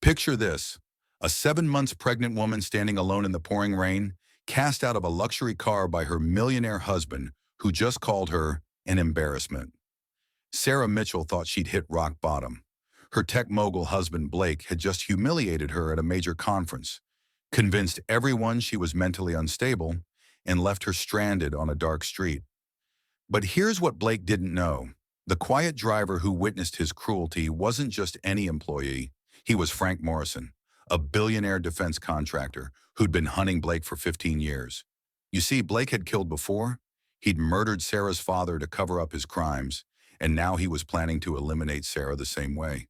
Picture this, a 7 months pregnant woman standing alone in the pouring rain, cast out of a luxury car by her millionaire husband, who just called her an embarrassment. Sarah Mitchell thought she'd hit rock bottom. Her tech mogul husband Blake had just humiliated her at a major conference, convinced everyone she was mentally unstable, and left her stranded on a dark street. But here's what Blake didn't know. The quiet driver who witnessed his cruelty wasn't just any employee. He was Frank Morrison, a billionaire defense contractor who'd been hunting Blake for 15 years. You see, Blake had killed before. He'd murdered Sarah's father to cover up his crimes, and now he was planning to eliminate Sarah the same way.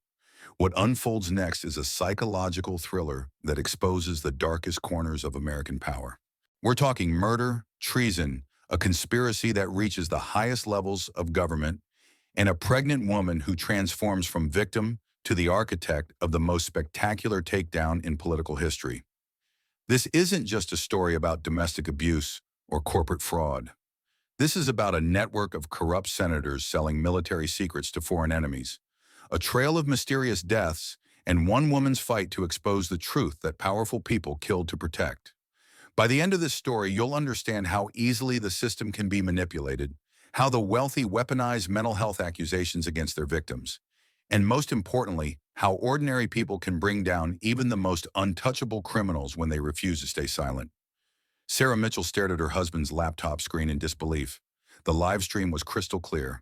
What unfolds next is a psychological thriller that exposes the darkest corners of American power. We're talking murder, treason, a conspiracy that reaches the highest levels of government, and a pregnant woman who transforms from victim to the architect of the most spectacular takedown in political history. This isn't just a story about domestic abuse or corporate fraud. This is about a network of corrupt senators selling military secrets to foreign enemies, a trail of mysterious deaths, and one woman's fight to expose the truth that powerful people killed to protect. By the end of this story, you'll understand how easily the system can be manipulated, how the wealthy weaponize mental health accusations against their victims, and most importantly, how ordinary people can bring down even the most untouchable criminals when they refuse to stay silent. Sarah Mitchell stared at her husband's laptop screen in disbelief. The live stream was crystal clear.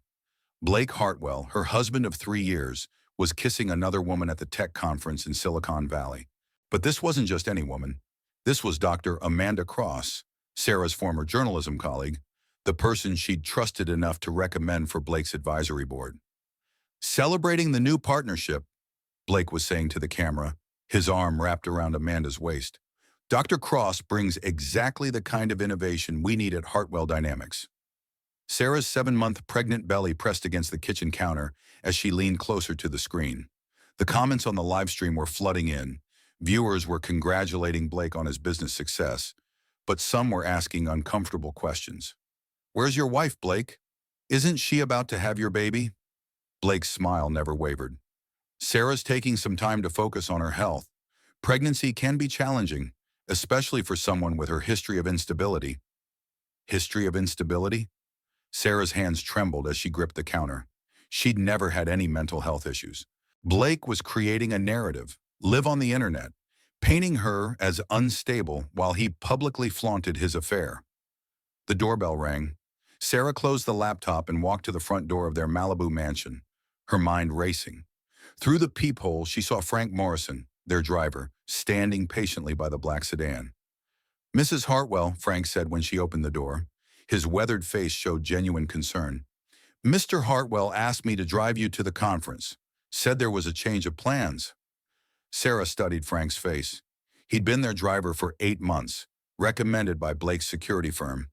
Blake Hartwell, her husband of 3 years, was kissing another woman at the tech conference in Silicon Valley. But this wasn't just any woman. This was Dr. Amanda Cross, Sarah's former journalism colleague, the person she'd trusted enough to recommend for Blake's advisory board. Celebrating the new partnership, Blake was saying to the camera, his arm wrapped around Amanda's waist. Dr. Cross brings exactly the kind of innovation we need at Hartwell Dynamics. Sarah's 7-month pregnant belly pressed against the kitchen counter as she leaned closer to the screen. The comments on the live stream were flooding in. Viewers were congratulating Blake on his business success, but some were asking uncomfortable questions. "Where's your wife, Blake? Isn't she about to have your baby?" Blake's smile never wavered. "Sarah's taking some time to focus on her health. Pregnancy can be challenging, especially for someone with her history of instability." History of instability? Sarah's hands trembled as she gripped the counter. She'd never had any mental health issues. Blake was creating a narrative, live on the internet, painting her as unstable while he publicly flaunted his affair. The doorbell rang. Sarah closed the laptop and walked to the front door of their Malibu mansion, her mind racing. Through the peephole, she saw Frank Morrison, their driver, standing patiently by the black sedan. "Mrs. Hartwell," Frank said when she opened the door. His weathered face showed genuine concern. "Mr. Hartwell asked me to drive you to the conference. Said there was a change of plans." Sarah studied Frank's face. He'd been their driver for 8 months, recommended by Blake's security firm.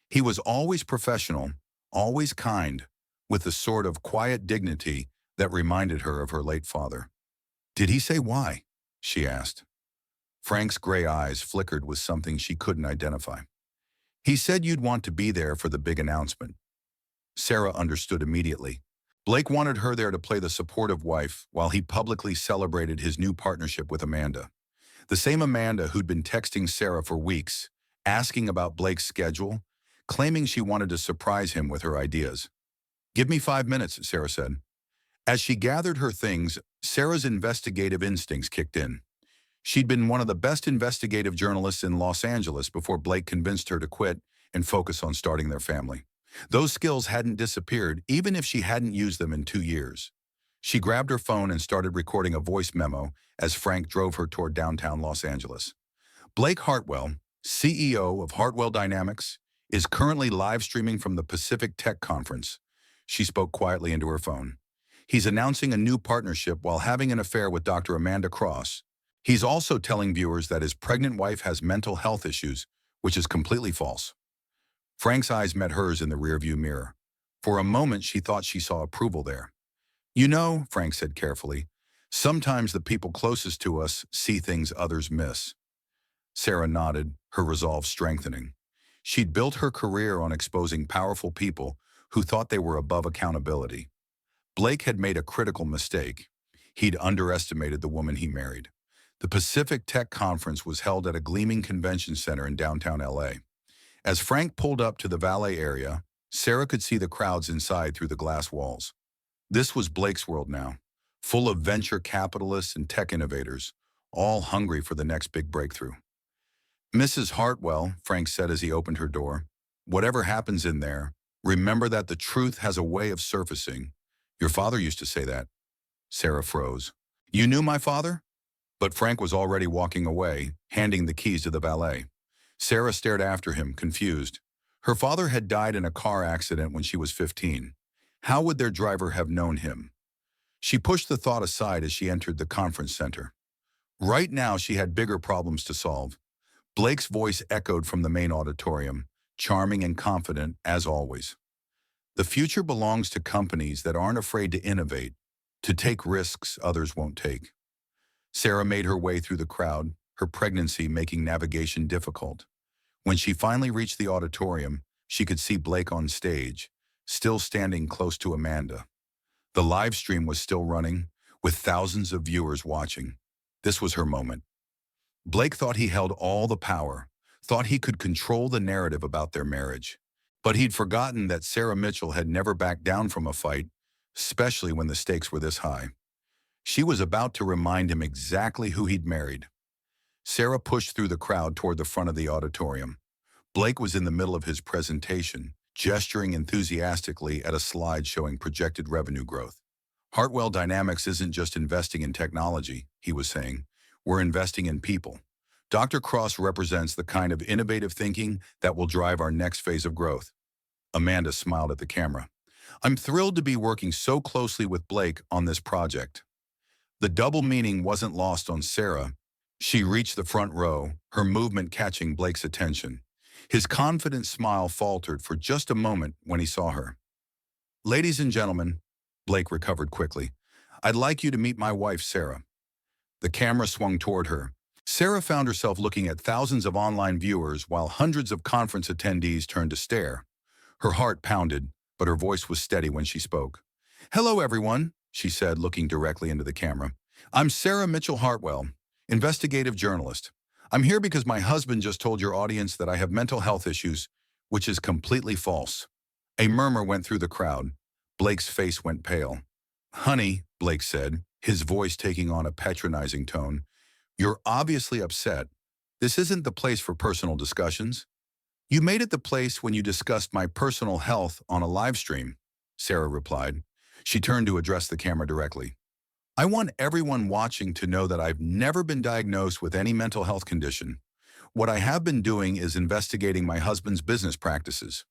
He was always professional, always kind, with the sort of quiet dignity that reminded her of her late father. "Did he say why?" she asked. Frank's gray eyes flickered with something she couldn't identify. "He said you'd want to be there for the big announcement." Sarah understood immediately. Blake wanted her there to play the supportive wife while he publicly celebrated his new partnership with Amanda. The same Amanda who'd been texting Sarah for weeks, asking about Blake's schedule, claiming she wanted to surprise him with her ideas. "Give me 5 minutes," Sarah said. As she gathered her things, Sarah's investigative instincts kicked in. She'd been one of the best investigative journalists in Los Angeles before Blake convinced her to quit and focus on starting their family. Those skills hadn't disappeared, even if she hadn't used them in 2 years. She grabbed her phone and started recording a voice memo as Frank drove her toward downtown Los Angeles. "Blake Hartwell, CEO of Hartwell Dynamics, is currently live streaming from the Pacific Tech Conference." She spoke quietly into her phone. "He's announcing a new partnership while having an affair with Dr. Amanda Cross. He's also telling viewers that his pregnant wife has mental health issues, which is completely false." Frank's eyes met hers in the rearview mirror. For a moment, she thought she saw approval there. "You know," Frank said carefully, "sometimes the people closest to us see things others miss." Sarah nodded, her resolve strengthening. She'd built her career on exposing powerful people who thought they were above accountability. Blake had made a critical mistake. He'd underestimated the woman he married. The Pacific Tech Conference was held at a gleaming convention center in downtown LA. As Frank pulled up to the valet area, Sarah could see the crowds inside through the glass walls. This was Blake's world now, full of venture capitalists and tech innovators, all hungry for the next big breakthrough. "Mrs. Hartwell," Frank said as he opened her door, "whatever happens in there, remember that the truth has a way of surfacing. Your father used to say that." Sarah froze. "You knew my father?" But Frank was already walking away, handing the keys to the valet. Sarah stared after him, confused. Her father had died in a car accident when she was 15. How would their driver have known him? She pushed the thought aside as she entered the conference center. Right now, she had bigger problems to solve. Blake's voice echoed from the main auditorium, charming and confident as always. "The future belongs to companies that aren't afraid to innovate, to take risks others won't take." Sarah made her way through the crowd, her pregnancy making navigation difficult. When she finally reached the auditorium, she could see Blake on stage, still standing close to Amanda. The live stream was still running, with thousands of viewers watching. This was her moment. Blake thought he held all the power, thought he could control the narrative about their marriage. But he'd forgotten that Sarah Mitchell had never backed down from a fight, especially when the stakes were this high. She was about to remind him exactly who he'd married. Sarah pushed through the crowd toward the front of the auditorium. Blake was in the middle of his presentation, gesturing enthusiastically at a slide showing projected revenue growth. "Hartwell Dynamics isn't just investing in technology," he was saying. "We're investing in people. Dr. Cross represents the kind of innovative thinking that will drive our next phase of growth." Amanda smiled at the camera. "I'm thrilled to be working so closely with Blake on this project." The double meaning wasn't lost on Sarah. She reached the front row, her movement catching Blake's attention. His confident smile faltered for just a moment when he saw her. "Ladies and gentlemen," Blake recovered quickly, "I'd like you to meet my wife, Sarah." The camera swung toward her. Sarah found herself looking at thousands of online viewers while hundreds of conference attendees turned to stare. Her heart pounded, but her voice was steady when she spoke. "Hello, everyone," she said, looking directly into the camera. "I'm Sarah Mitchell Hartwell, investigative journalist. I'm here because my husband just told your audience that I have mental health issues, which is completely false." A murmur went through the crowd. Blake's face went pale. "Honey," Blake said, his voice taking on a patronizing tone, "you're obviously upset. This isn't the place for personal discussions." "You made it the place when you discussed my personal health on a live stream," Sarah replied. She turned to address the camera directly. "I want everyone watching to know that I've never been diagnosed with any mental health condition. What I have been doing is investigating my husband's business practices."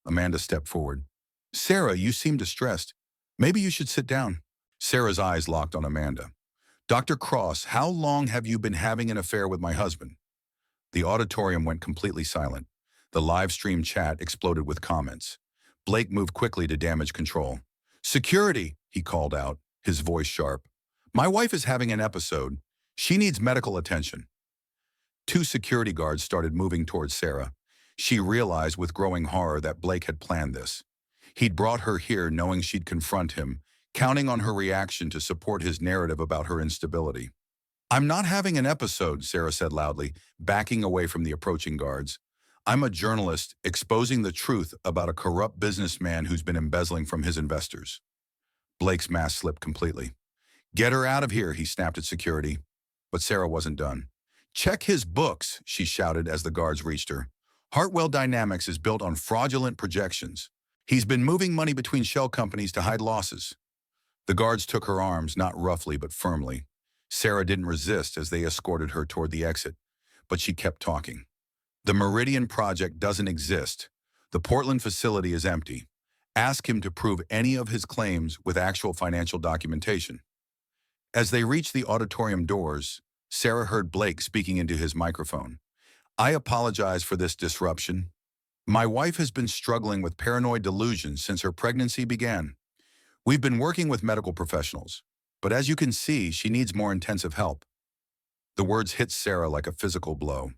Amanda stepped forward. "Sarah, you seem distressed. Maybe you should sit down." Sarah's eyes locked on Amanda. "Dr. Cross, how long have you been having an affair with my husband?" The auditorium went completely silent. The live stream chat exploded with comments. Blake moved quickly to damage control. "Security," he called out, his voice sharp. "My wife is having an episode. She needs medical attention." Two security guards started moving towards Sarah. She realized with growing horror that Blake had planned this. He'd brought her here knowing she'd confront him, counting on her reaction to support his narrative about her instability. "I'm not having an episode," Sarah said loudly, backing away from the approaching guards. "I'm a journalist exposing the truth about a corrupt businessman who's been embezzling from his investors." Blake's mask slipped completely. "Get her out of here," he snapped at security. But Sarah wasn't done. "Check his books," she shouted as the guards reached her. "Hartwell Dynamics is built on fraudulent projections. He's been moving money between shell companies to hide losses." The guards took her arms, not roughly but firmly. Sarah didn't resist as they escorted her toward the exit, but she kept talking. "The Meridian Project doesn't exist. The Portland facility is empty. Ask him to prove any of his claims with actual financial documentation." As they reached the auditorium doors, Sarah heard Blake speaking into his microphone. "I apologize for this disruption. My wife has been struggling with paranoid delusions since her pregnancy began. We've been working with medical professionals, but as you can see, she needs more intensive help." The words hit Sarah like a physical blow.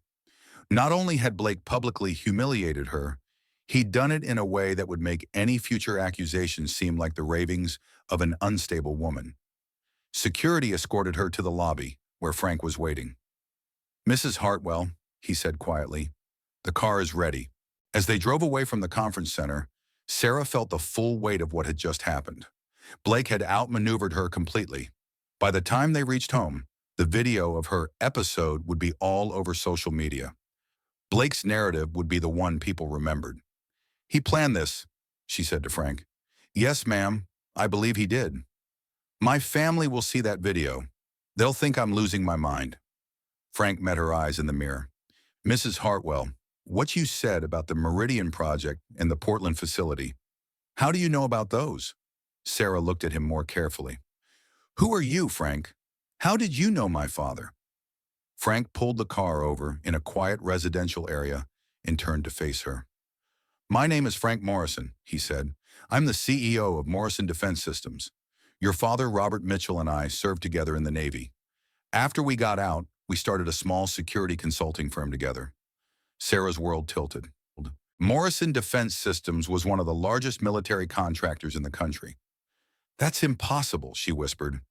Not only had Blake publicly humiliated her, he'd done it in a way that would make any future accusations seem like the ravings of an unstable woman. Security escorted her to the lobby, where Frank was waiting. "Mrs. Hartwell," he said quietly, "the car is ready." As they drove away from the conference center, Sarah felt the full weight of what had just happened. Blake had outmaneuvered her completely. By the time they reached home, the video of her episode would be all over social media. Blake's narrative would be the one people remembered. "He planned this," she said to Frank. "Yes, ma'am, I believe he did. My family will see that video. They'll think I'm losing my mind." Frank met her eyes in the mirror. "Mrs. Hartwell, what you said about the Meridian Project and the Portland facility, how do you know about those?" Sarah looked at him more carefully. "Who are you, Frank? How did you know my father?" Frank pulled the car over in a quiet residential area and turned to face her. "My name is Frank Morrison," he said. "I'm the CEO of Morrison Defense Systems. Your father, Robert Mitchell, and I served together in the Navy. After we got out, we started a small security consulting firm together." Sarah's world tilted. Morrison Defense Systems was one of the largest military contractors in the country. "That's impossible," she whispered.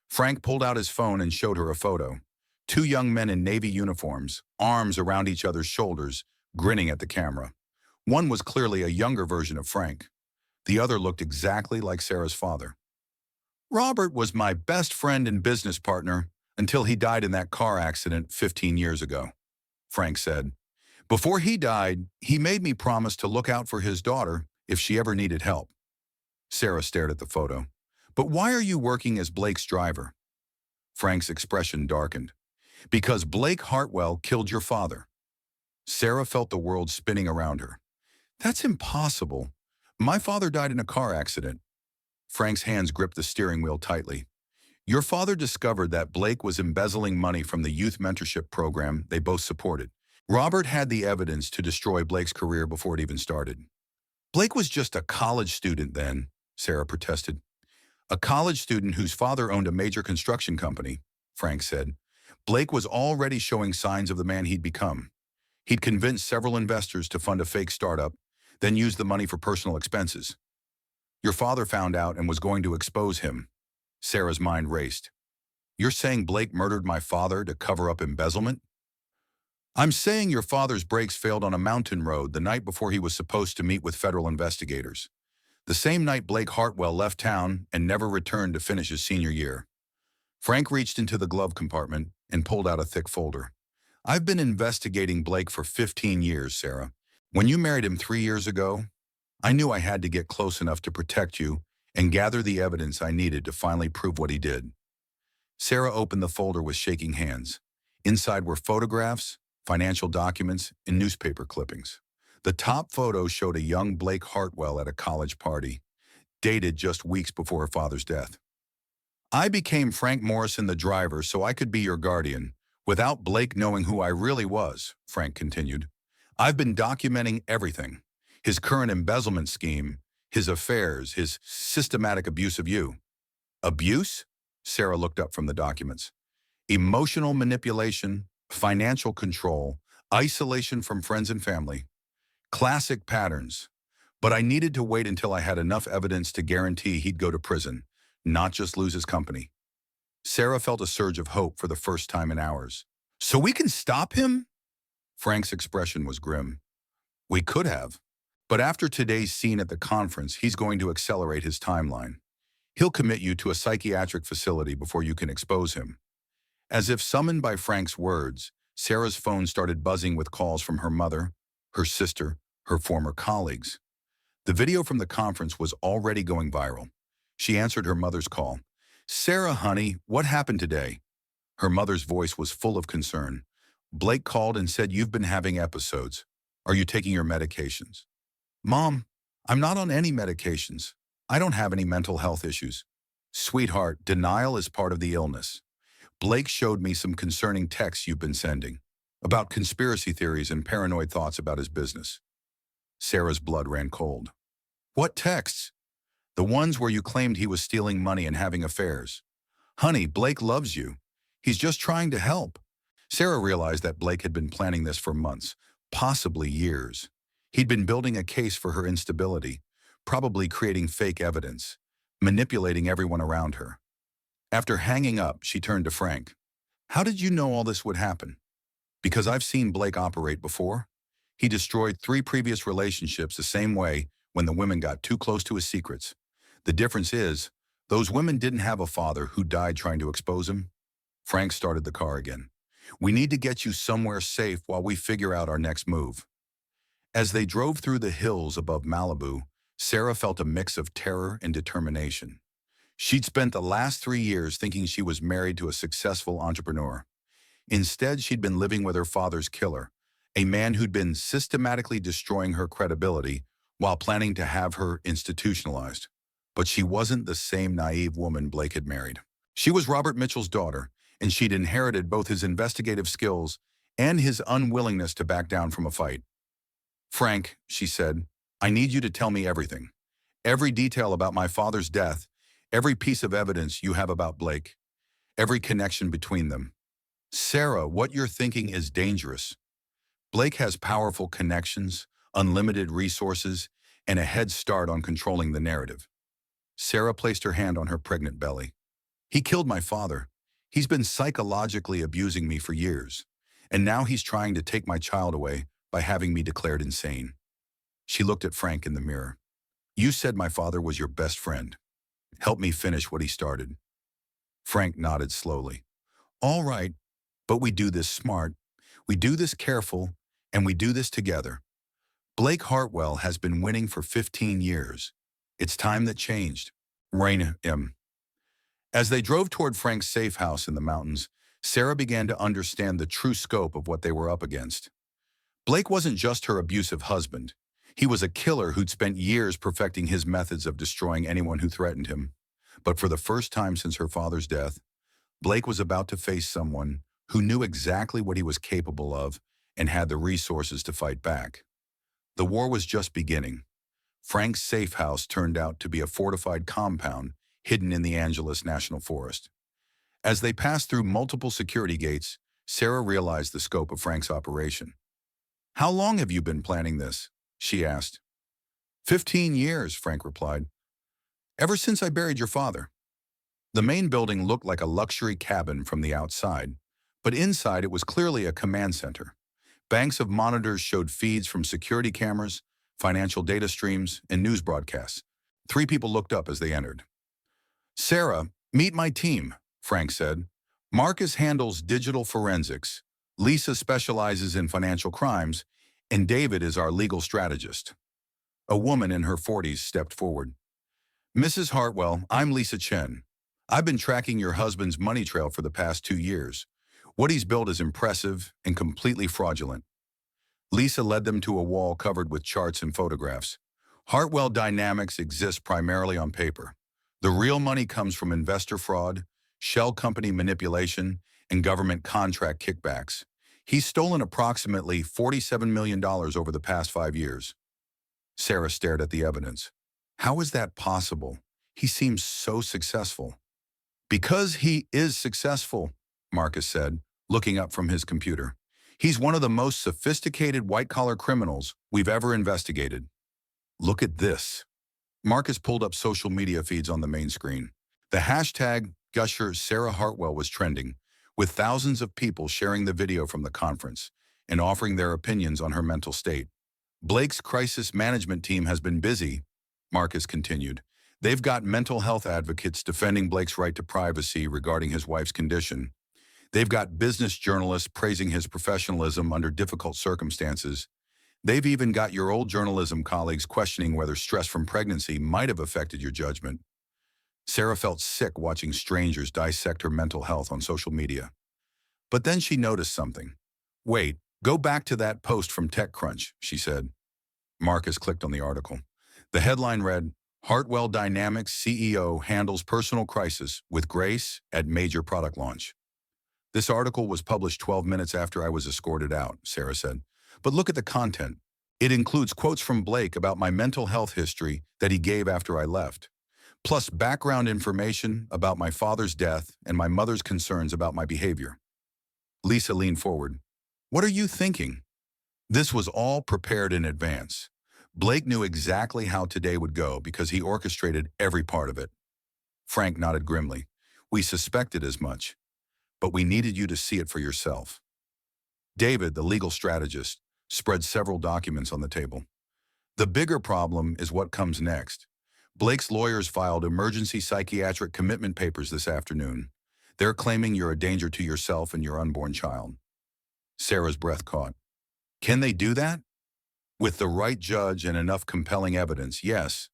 Frank pulled out his phone and showed her a photo. Two young men in Navy uniforms, arms around each other's shoulders, grinning at the camera. One was clearly a younger version of Frank. The other looked exactly like Sarah's father. "Robert was my best friend and business partner until he died in that car accident 15 years ago," Frank said. "Before he died, he made me promise to look out for his daughter if she ever needed help." Sarah stared at the photo. "But why are you working as Blake's driver?" Frank's expression darkened. "Because Blake Hartwell killed your father." Sarah felt the world spinning around her. "That's impossible. My father died in a car accident." Frank's hands gripped the steering wheel tightly. "Your father discovered that Blake was embezzling money from the youth mentorship program they both supported. Robert had the evidence to destroy Blake's career before it even started." "Blake was just a college student then," Sarah protested. "A college student whose father owned a major construction company," Frank said. "Blake was already showing signs of the man he'd become. He'd convinced several investors to fund a fake startup, then used the money for personal expenses. Your father found out and was going to expose him." Sarah's mind raced. "You're saying Blake murdered my father to cover up embezzlement?" "I'm saying your father's brakes failed on a mountain road the night before he was supposed to meet with federal investigators. The same night Blake Hartwell left town and never returned to finish his senior year." Frank reached into the glove compartment and pulled out a thick folder. "I've been investigating Blake for 15 years, Sarah. When you married him 3 years ago, I knew I had to get close enough to protect you and gather the evidence I needed to finally prove what he did." Sarah opened the folder with shaking hands. Inside were photographs, financial documents, and newspaper clippings. The top photo showed a young Blake Hartwell at a college party, dated just weeks before her father's death. "I became Frank Morrison the driver so I could be your guardian, without Blake knowing who I really was," Frank continued. "I've been documenting everything. His current embezzlement scheme, his affairs, his systematic abuse of you." "Abuse?" Sarah looked up from the documents. "Emotional manipulation, financial control, isolation from friends and family. Classic patterns. But I needed to wait until I had enough evidence to guarantee he'd go to prison, not just lose his company." Sarah felt a surge of hope for the first time in hours. "So we can stop him?" Frank's expression was grim. "We could have. But after today's scene at the conference, he's going to accelerate his timeline. He'll commit you to a psychiatric facility before you can expose him." As if summoned by Frank's words, Sarah's phone started buzzing with calls from her mother, her sister, her former colleagues. The video from the conference was already going viral. She answered her mother's call. "Sarah, honey, what happened today?" Her mother's voice was full of concern. "Blake called and said you've been having episodes. Are you taking your medications?" "Mom, I'm not on any medications. I don't have any mental health issues." "Sweetheart, denial is part of the illness. Blake showed me some concerning texts you've been sending, about conspiracy theories and paranoid thoughts about his business." Sarah's blood ran cold. "What texts?" "The ones where you claimed he was stealing money and having affairs." "Honey, Blake loves you. He's just trying to help." Sarah realized that Blake had been planning this for months, possibly years. He'd been building a case for her instability, probably creating fake evidence, manipulating everyone around her. After hanging up, she turned to Frank. How did you know all this would happen? Because I've seen Blake operate before. He destroyed 3 previous relationships the same way when the women got too close to his secrets. The difference is, those women didn't have a father who died trying to expose him. Frank started the car again. We need to get you somewhere safe while we figure out our next move. As they drove through the hills above Malibu, Sarah felt a mix of terror and determination. She'd spent the last 3 years thinking she was married to a successful entrepreneur. Instead, she'd been living with her father's killer, a man who'd been systematically destroying her credibility while planning to have her institutionalized. But she wasn't the same naive woman Blake had married. She was Robert Mitchell's daughter, and she'd inherited both his investigative skills and his unwillingness to back down from a fight. Frank, she said, I need you to tell me everything. Every detail about my father's death, every piece of evidence you have about Blake, every connection between them. Sarah, what you're thinking is dangerous. Blake has powerful connections, unlimited resources, and a head start on controlling the narrative. Sarah placed her hand on her pregnant belly. He killed my father. He's been psychologically abusing me for years, and now he's trying to take my child away by having me declared insane. She looked at Frank in the mirror. You said my father was your best friend. Help me finish what he started. Frank nodded slowly. All right, but we do this smart, we do this careful, and we do this together. Blake Hartwell has been winning for 15 years. It's time that changed. Rain him. As they drove toward Frank's safe house in the mountains, Sarah began to understand the true scope of what they were up against. Blake wasn't just her abusive husband. He was a killer who'd spent years perfecting his methods of destroying anyone who threatened him. But for the first time since her father's death, Blake was about to face someone who knew exactly what he was capable of and had the resources to fight back. The war was just beginning. Frank's safe house turned out to be a fortified compound hidden in the Angeles National Forest. As they passed through multiple security gates, Sarah realized the scope of Frank's operation. How long have you been planning this? She asked. 15 years, Frank replied. Ever since I buried your father. The main building looked like a luxury cabin from the outside, but inside it was clearly a command center. Banks of monitors showed feeds from security cameras, financial data streams, and news broadcasts. 3 people looked up as they entered. Sarah, meet my team, Frank said. Marcus handles digital forensics, Lisa specializes in financial crimes, and David is our legal strategist. A woman in her 40s stepped forward. Mrs. Hartwell, I'm Lisa Chen. I've been tracking your husband's money trail for the past 2 years. What he's built is impressive and completely fraudulent. Lisa led them to a wall covered with charts and photographs. Hartwell Dynamics exists primarily on paper. The real money comes from investor fraud, shell company manipulation, and government contract kickbacks. He's stolen approximately $47 million over the past 5 years. Sarah stared at the evidence. How is that possible? He seems so successful. Because he is successful, Marcus said, looking up from his computer. He's one of the most sophisticated white-collar criminals we've ever investigated. Look at this. Marcus pulled up social media feeds on the main screen. The hashtag Gusher Sarah Hartwell was trending, with thousands of people sharing the video from the conference and offering their opinions on her mental state. Blake's crisis management team has been busy, Marcus continued. They've got mental health advocates defending Blake's right to privacy regarding his wife's condition. They've got business journalists praising his professionalism under difficult circumstances. They've even got your old journalism colleagues questioning whether stress from pregnancy might have affected your judgment. Sarah felt sick watching strangers dissect her mental health on social media. But then she noticed something. Wait, go back to that post from TechCrunch, she said. Marcus clicked on the article. The headline read, Hartwell Dynamics CEO handles personal crisis with grace at major product launch. This article was published 12 minutes after I was escorted out, Sarah said. But look at the content. It includes quotes from Blake about my mental health history that he gave after I left, plus background information about my father's death and my mother's concerns about my behavior. Lisa leaned forward. What are you thinking? This was all prepared in advance. Blake knew exactly how today would go because he orchestrated every part of it. Frank nodded grimly. We suspected as much, but we needed you to see it for yourself. David, the legal strategist, spread several documents on the table. The bigger problem is what comes next. Blake's lawyers filed emergency psychiatric commitment papers this afternoon. They're claiming you're a danger to yourself and your unborn child. Sarah's breath caught. Can they do that? With the right judge and enough compelling evidence, yes.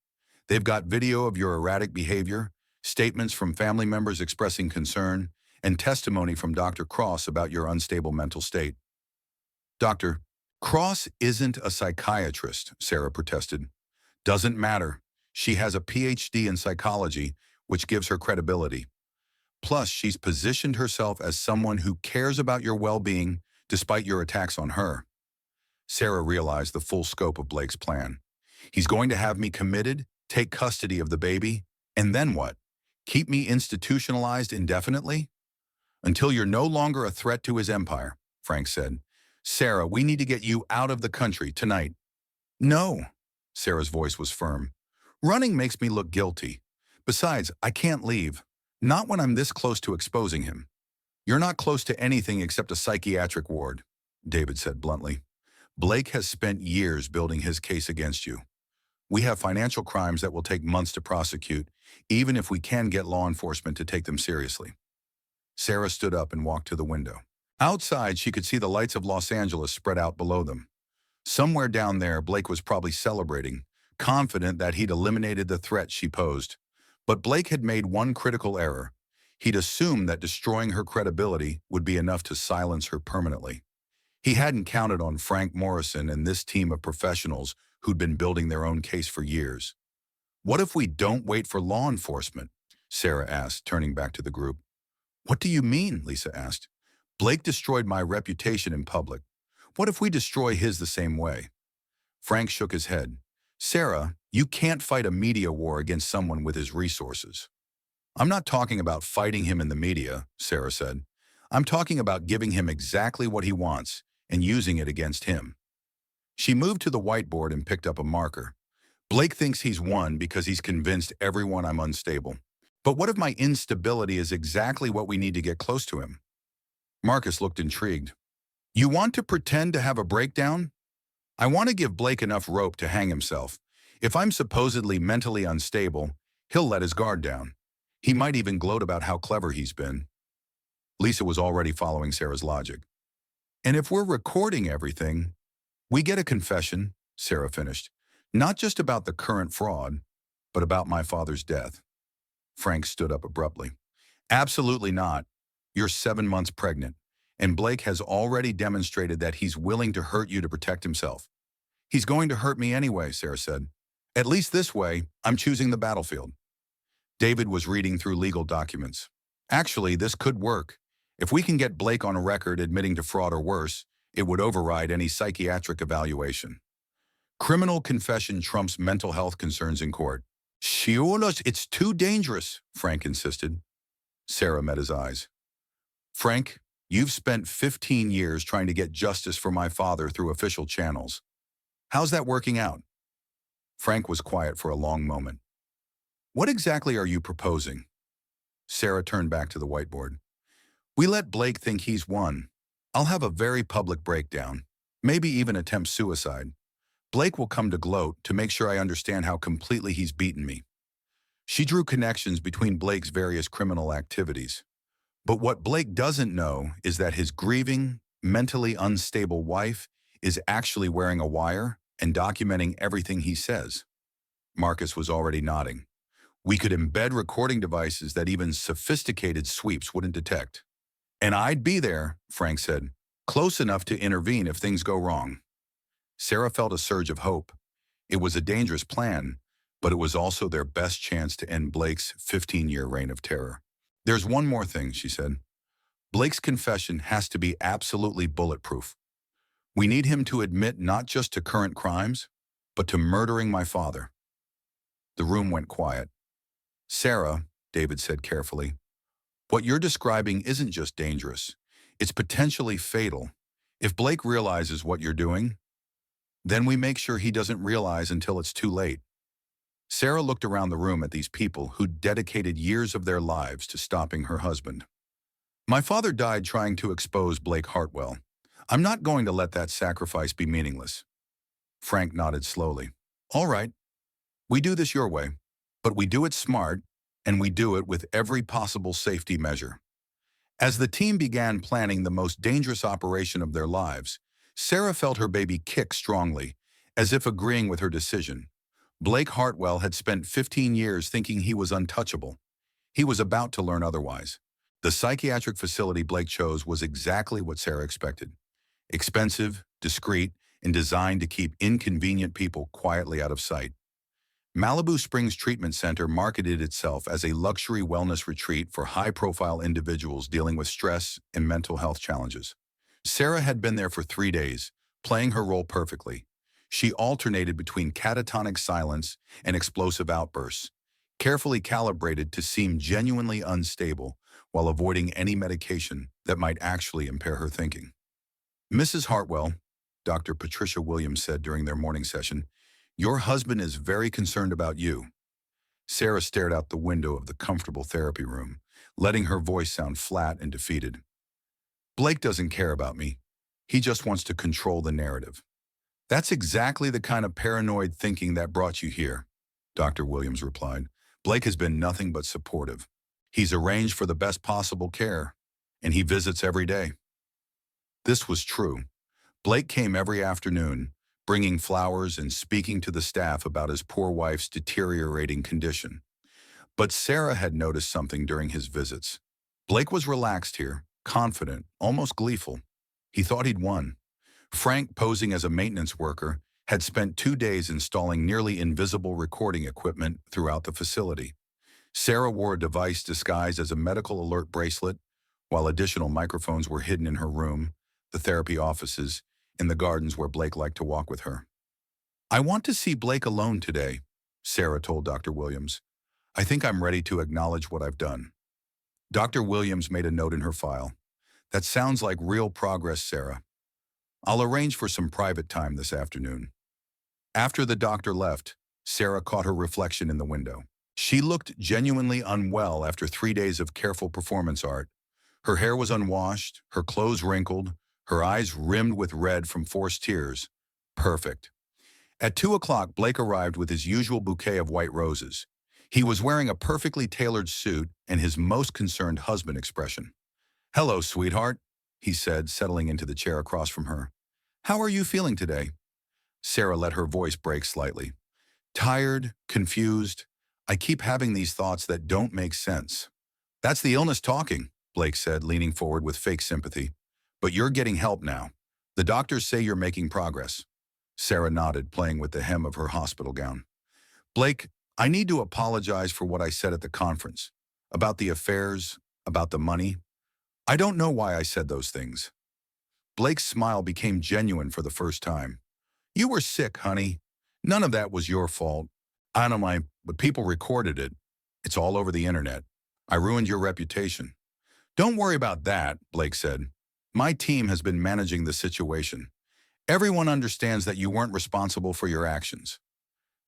They've got video of your erratic behavior, statements from family members expressing concern, and testimony from Dr. Cross about your unstable mental state. Dr. Cross isn't a psychiatrist, Sarah protested. Doesn't matter. She has a PhD in psychology, which gives her credibility. Plus, she's positioned herself as someone who cares about your well-being despite your attacks on her. Sarah realized the full scope of Blake's plan. He's going to have me committed, take custody of the baby, and then what? Keep me institutionalized indefinitely? Until you're no longer a threat to his empire, Frank said. Sarah, we need to get you out of the country tonight. No, Sarah's voice was firm. Running makes me look guilty. Besides, I can't leave. Not when I'm this close to exposing him. You're not close to anything except a psychiatric ward, David said bluntly. Blake has spent years building his case against you. We have financial crimes that will take months to prosecute, even if we can get law enforcement to take them seriously. Sarah stood up and walked to the window. Outside, she could see the lights of Los Angeles spread out below them. Somewhere down there, Blake was probably celebrating, confident that he'd eliminated the threat she posed. But Blake had made one critical error. He'd assumed that destroying her credibility would be enough to silence her permanently. He hadn't counted on Frank Morrison and this team of professionals who'd been building their own case for years. What if we don't wait for law enforcement? Sarah asked, turning back to the group. What do you mean? Lisa asked. Blake destroyed my reputation in public. What if we destroy his the same way? Frank shook his head. Sarah, you can't fight a media war against someone with his resources. I'm not talking about fighting him in the media, Sarah said. I'm talking about giving him exactly what he wants and using it against him. She moved to the whiteboard and picked up a marker. Blake thinks he's won because he's convinced everyone I'm unstable. But what if my instability is exactly what we need to get close to him? Marcus looked intrigued. You want to pretend to have a breakdown? I want to give Blake enough rope to hang himself. If I'm supposedly mentally unstable, he'll let his guard down. He might even gloat about how clever he's been. Lisa was already following Sarah's logic. And if we're recording everything, we get a confession, Sarah finished. Not just about the current fraud, but about my father's death. Frank stood up abruptly. Absolutely not. You're 7 months pregnant, and Blake has already demonstrated that he's willing to hurt you to protect himself. He's going to hurt me anyway, Sarah said. At least this way, I'm choosing the battlefield. David was reading through legal documents. Actually, this could work. If we can get Blake on record admitting to fraud or worse, it would override any psychiatric evaluation. Criminal confession trumps mental health concerns in court. Shiolos, it's too dangerous, Frank insisted. Sarah met his eyes. Frank, you've spent 15 years trying to get justice for my father through official channels. How's that working out? Frank was quiet for a long moment. What exactly are you proposing? Sarah turned back to the whiteboard. We let Blake think he's won. I'll have a very public breakdown, maybe even attempt suicide. Blake will come to gloat to make sure I understand how completely he's beaten me. She drew connections between Blake's various criminal activities. But what Blake doesn't know is that his grieving, mentally unstable wife is actually wearing a wire and documenting everything he says. Marcus was already nodding. We could embed recording devices that even sophisticated sweeps wouldn't detect. And I'd be there, Frank said, close enough to intervene if things go wrong. Sarah felt a surge of hope. It was a dangerous plan, but it was also their best chance to end Blake's 15-year reign of terror. There's one more thing, she said. Blake's confession has to be absolutely bulletproof. We need him to admit not just to current crimes, but to murdering my father. The room went quiet. Sarah, David said carefully, what you're describing isn't just dangerous. It's potentially fatal. If Blake realizes what you're doing, then we make sure he doesn't realize until it's too late. Sarah looked around the room at these people who'd dedicated years of their lives to stopping her husband. My father died trying to expose Blake Hartwell. I'm not going to let that sacrifice be meaningless. Frank nodded slowly. All right, we do this your way, but we do it smart, and we do it with every possible safety measure. As the team began planning the most dangerous operation of their lives, Sarah felt her baby kick strongly, as if agreeing with her decision. Blake Hartwell had spent 15 years thinking he was untouchable. He was about to learn otherwise. The psychiatric facility Blake chose was exactly what Sarah expected. Expensive, discreet, and designed to keep inconvenient people quietly out of sight. Malibu Springs Treatment Center marketed itself as a luxury wellness retreat for high-profile individuals dealing with stress and mental health challenges. Sarah had been there for 3 days, playing her role perfectly. She alternated between catatonic silence and explosive outbursts, carefully calibrated to seem genuinely unstable while avoiding any medication that might actually impair her thinking. Mrs. Hartwell, Dr. Patricia Williams said during their morning session, your husband is very concerned about you. Sarah stared out the window of the comfortable therapy room, letting her voice sound flat and defeated. Blake doesn't care about me. He just wants to control the narrative. That's exactly the kind of paranoid thinking that brought you here, Dr. Williams replied. Blake has been nothing but supportive. He's arranged for the best possible care, and he visits every day. This was true. Blake came every afternoon, bringing flowers and speaking to the staff about his poor wife's deteriorating condition. But Sarah had noticed something during his visits. Blake was relaxed here, confident, almost gleeful. He thought he'd won. Frank, posing as a maintenance worker, had spent 2 days installing nearly invisible recording equipment throughout the facility. Sarah wore a device disguised as a medical alert bracelet, while additional microphones were hidden in her room, the therapy offices, and the gardens where Blake liked to walk with her. I want to see Blake alone today, Sarah told Dr. Williams. I think I'm ready to acknowledge what I've done. Dr. Williams made a note in her file. That sounds like real progress, Sarah. I'll arrange for some private time this afternoon. After the doctor left, Sarah caught her reflection in the window. She looked genuinely unwell after 3 days of careful performance art. Her hair was unwashed, her clothes wrinkled, her eyes rimmed with red from forced tears. Perfect. At 2 o'clock, Blake arrived with his usual bouquet of white roses. He was wearing a perfectly tailored suit and his most concerned husband expression. Hello, sweetheart, he said, settling into the chair across from her. How are you feeling today? Sarah let her voice break slightly. Tired, confused. I keep having these thoughts that don't make sense. That's the illness talking, Blake said, leaning forward with fake sympathy. But you're getting help now. The doctors say you're making progress. Sarah nodded, playing with the hem of her hospital gown. Blake, I need to apologize for what I said at the conference. About the affairs, about the money. I don't know why I said those things. Blake's smile became genuine for the first time. You were sick, honey. None of that was your fault. I don't mind, but people recorded it. It's all over the internet. I ruined your reputation. Don't worry about that, Blake said. My team has been managing the situation. Everyone understands that you weren't responsible for your actions.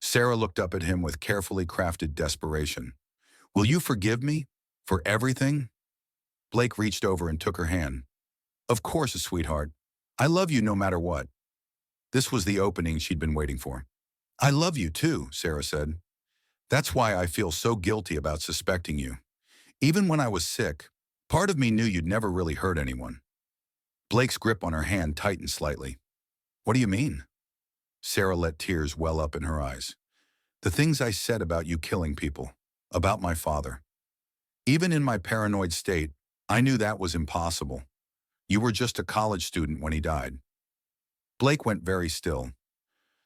Sarah looked up at him with carefully crafted desperation. Will you forgive me? For everything? Blake reached over and took her hand. Of course, sweetheart. I love you no matter what. This was the opening she'd been waiting for. I love you too, Sarah said. That's why I feel so guilty about suspecting you. Even when I was sick, part of me knew you'd never really hurt anyone. Blake's grip on her hand tightened slightly. What do you mean? Sarah let tears well up in her eyes. The things I said about you killing people, about my father. Even in my paranoid state, I knew that was impossible. You were just a college student when he died. Blake went very still.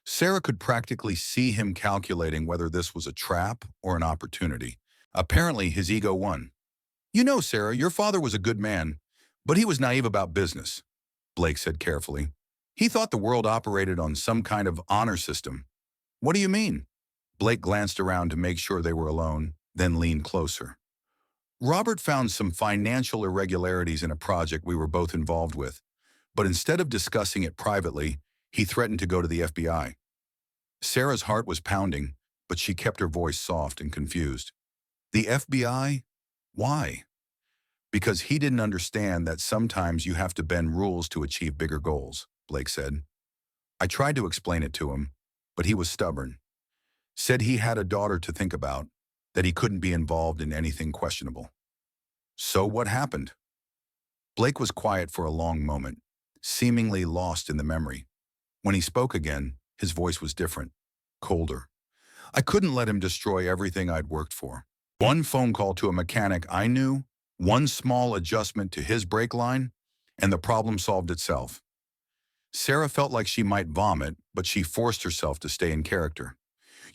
Sarah could practically see him calculating whether this was a trap or an opportunity. Apparently, his ego won. You know, Sarah, your father was a good man, but he was naive about business, Blake said carefully. He thought the world operated on some kind of honor system. What do you mean? Blake glanced around to make sure they were alone, then leaned closer. Robert found some financial irregularities in a project we were both involved with, but instead of discussing it privately, he threatened to go to the FBI. Sarah's heart was pounding, but she kept her voice soft and confused. The FBI? Why? Because he didn't understand that sometimes you have to bend rules to achieve bigger goals, Blake said. I tried to explain it to him, but he was stubborn. Said he had a daughter to think about, that he couldn't be involved in anything questionable. So what happened? Blake was quiet for a long moment, seemingly lost in the memory. When he spoke again, his voice was different, colder. I couldn't let him destroy everything I'd worked for. One phone call to a mechanic I knew, one small adjustment to his brake line, and the problem solved itself. Sarah felt like she might vomit, but she forced herself to stay in character.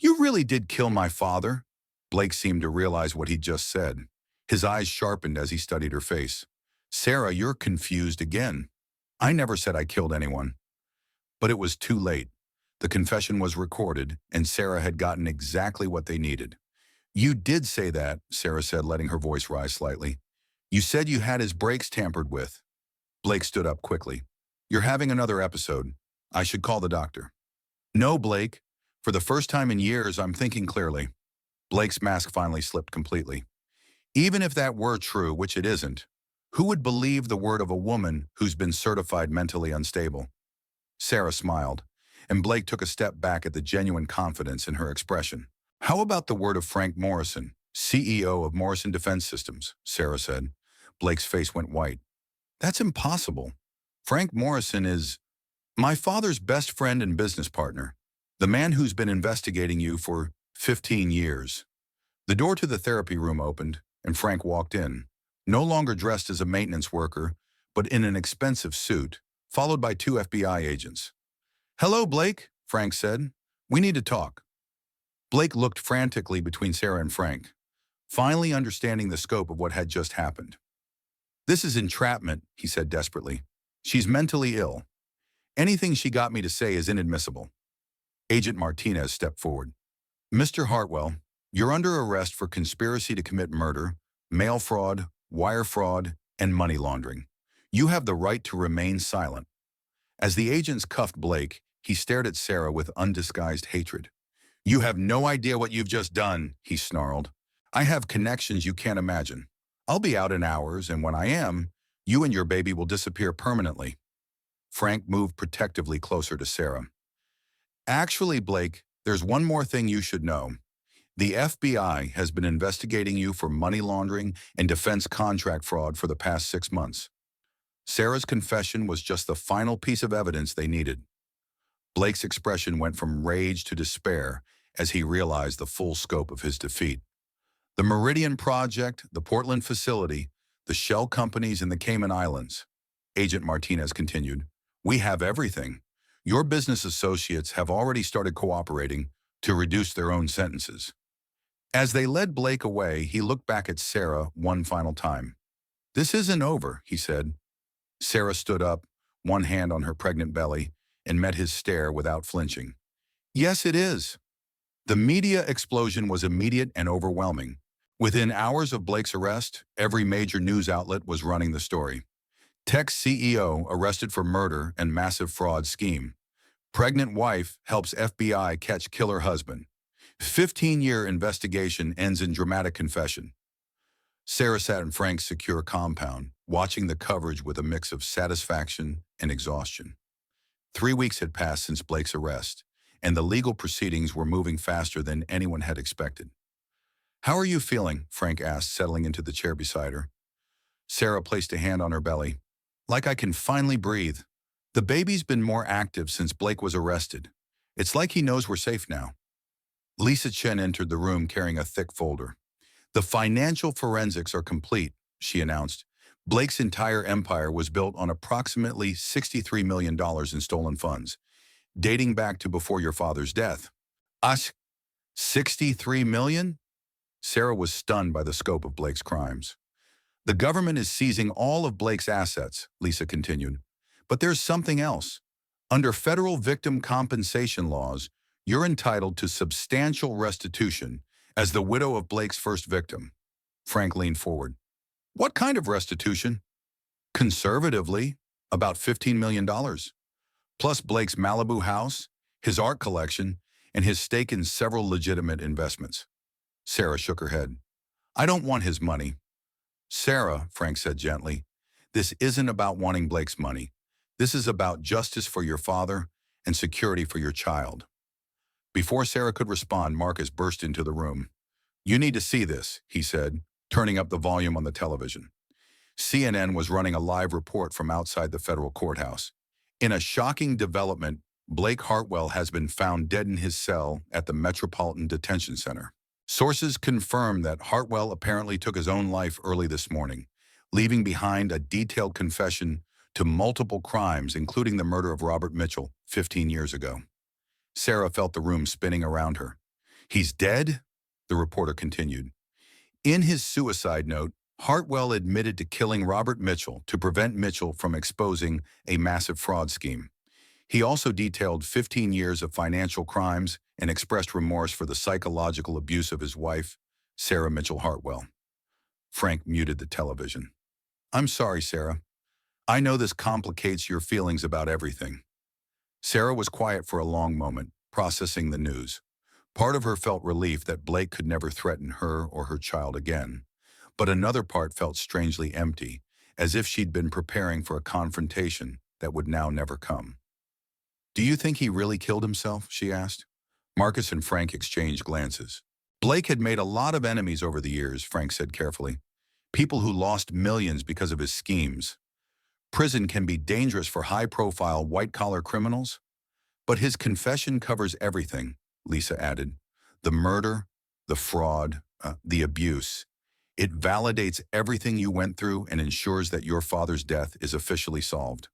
You really did kill my father? Blake seemed to realize what he'd just said. His eyes sharpened as he studied her face. Sarah, you're confused again. I never said I killed anyone. But it was too late. The confession was recorded, and Sarah had gotten exactly what they needed. You did say that, Sarah said, letting her voice rise slightly. You said you had his brakes tampered with. Blake stood up quickly. You're having another episode. I should call the doctor. No, Blake. For the first time in years, I'm thinking clearly. Blake's mask finally slipped completely. Even if that were true, which it isn't, who would believe the word of a woman who's been certified mentally unstable? Sarah smiled, and Blake took a step back at the genuine confidence in her expression. How about the word of Frank Morrison, CEO of Morrison Defense Systems, Sarah said. Blake's face went white. That's impossible. Frank Morrison is my father's best friend and business partner, the man who's been investigating you for 15 years. The door to the therapy room opened, and Frank walked in, no longer dressed as a maintenance worker, but in an expensive suit, followed by two FBI agents. Hello, Blake, Frank said. We need to talk. Blake looked frantically between Sarah and Frank, finally understanding the scope of what had just happened. This is entrapment, he said desperately. She's mentally ill. Anything she got me to say is inadmissible. Agent Martinez stepped forward. Mr. Hartwell, you're under arrest for conspiracy to commit murder, mail fraud, wire fraud, and money laundering. You have the right to remain silent. As the agents cuffed Blake, he stared at Sarah with undisguised hatred. You have no idea what you've just done, he snarled. I have connections you can't imagine. I'll be out in hours, and when I am, you and your baby will disappear permanently. Frank moved protectively closer to Sarah. Actually, Blake, there's one more thing you should know. The FBI has been investigating you for money laundering and defense contract fraud for the past 6 months. Sarah's confession was just the final piece of evidence they needed. Blake's expression went from rage to despair as he realized the full scope of his defeat. The Meridian Project, the Portland facility, the shell companies in the Cayman Islands. Agent Martinez continued, we have everything. Your business associates have already started cooperating to reduce their own sentences. As they led Blake away, he looked back at Sarah one final time. This isn't over, he said. Sarah stood up, one hand on her pregnant belly, and met his stare without flinching. Yes, it is. The media explosion was immediate and overwhelming. Within hours of Blake's arrest, every major news outlet was running the story. Tech CEO arrested for murder and massive fraud scheme. Pregnant wife helps FBI catch killer husband. 15-year investigation ends in dramatic confession. Sarah sat in Frank's secure compound, watching the coverage with a mix of satisfaction and exhaustion. 3 weeks had passed since Blake's arrest, and the legal proceedings were moving faster than anyone had expected. How are you feeling? Frank asked, settling into the chair beside her. Sarah placed a hand on her belly. Like I can finally breathe. The baby's been more active since Blake was arrested. It's like he knows we're safe now. Lisa Chen entered the room carrying a thick folder. The financial forensics are complete, she announced. Blake's entire empire was built on approximately $63 million in stolen funds, dating back to before your father's death. Us? 63 million? Sarah was stunned by the scope of Blake's crimes. The government is seizing all of Blake's assets, Lisa continued. But there's something else. Under federal victim compensation laws, you're entitled to substantial restitution as the widow of Blake's first victim. Frank leaned forward. What kind of restitution? Conservatively, about $15 million. Plus Blake's Malibu house, his art collection, and his stake in several legitimate investments. Sarah shook her head. I don't want his money. Sarah, Frank said gently, this isn't about wanting Blake's money. This is about justice for your father and security for your child. Before Sarah could respond, Marcus burst into the room. You need to see this, he said, turning up the volume on the television. CNN was running a live report from outside the federal courthouse. In a shocking development, Blake Hartwell has been found dead in his cell at the Metropolitan Detention Center. Sources confirm that Hartwell apparently took his own life early this morning, leaving behind a detailed confession to multiple crimes, including the murder of Robert Mitchell 15 years ago. Sarah felt the room spinning around her. He's dead? The reporter continued. In his suicide note, Hartwell admitted to killing Robert Mitchell to prevent Mitchell from exposing a massive fraud scheme. He also detailed 15 years of financial crimes and expressed remorse for the psychological abuse of his wife, Sarah Mitchell Hartwell. Frank muted the television. I'm sorry, Sarah. I know this complicates your feelings about everything. Sarah was quiet for a long moment, processing the news. Part of her felt relief that Blake could never threaten her or her child again, but another part felt strangely empty, as if she'd been preparing for a confrontation that would now never come. Do you think he really killed himself? She asked. Marcus and Frank exchanged glances. Blake had made a lot of enemies over the years, Frank said carefully. People who lost millions because of his schemes. Prison can be dangerous for high-profile, white-collar criminals. But his confession covers everything, Lisa added. The murder, the fraud, the abuse. It validates everything you went through and ensures that your father's death is officially solved.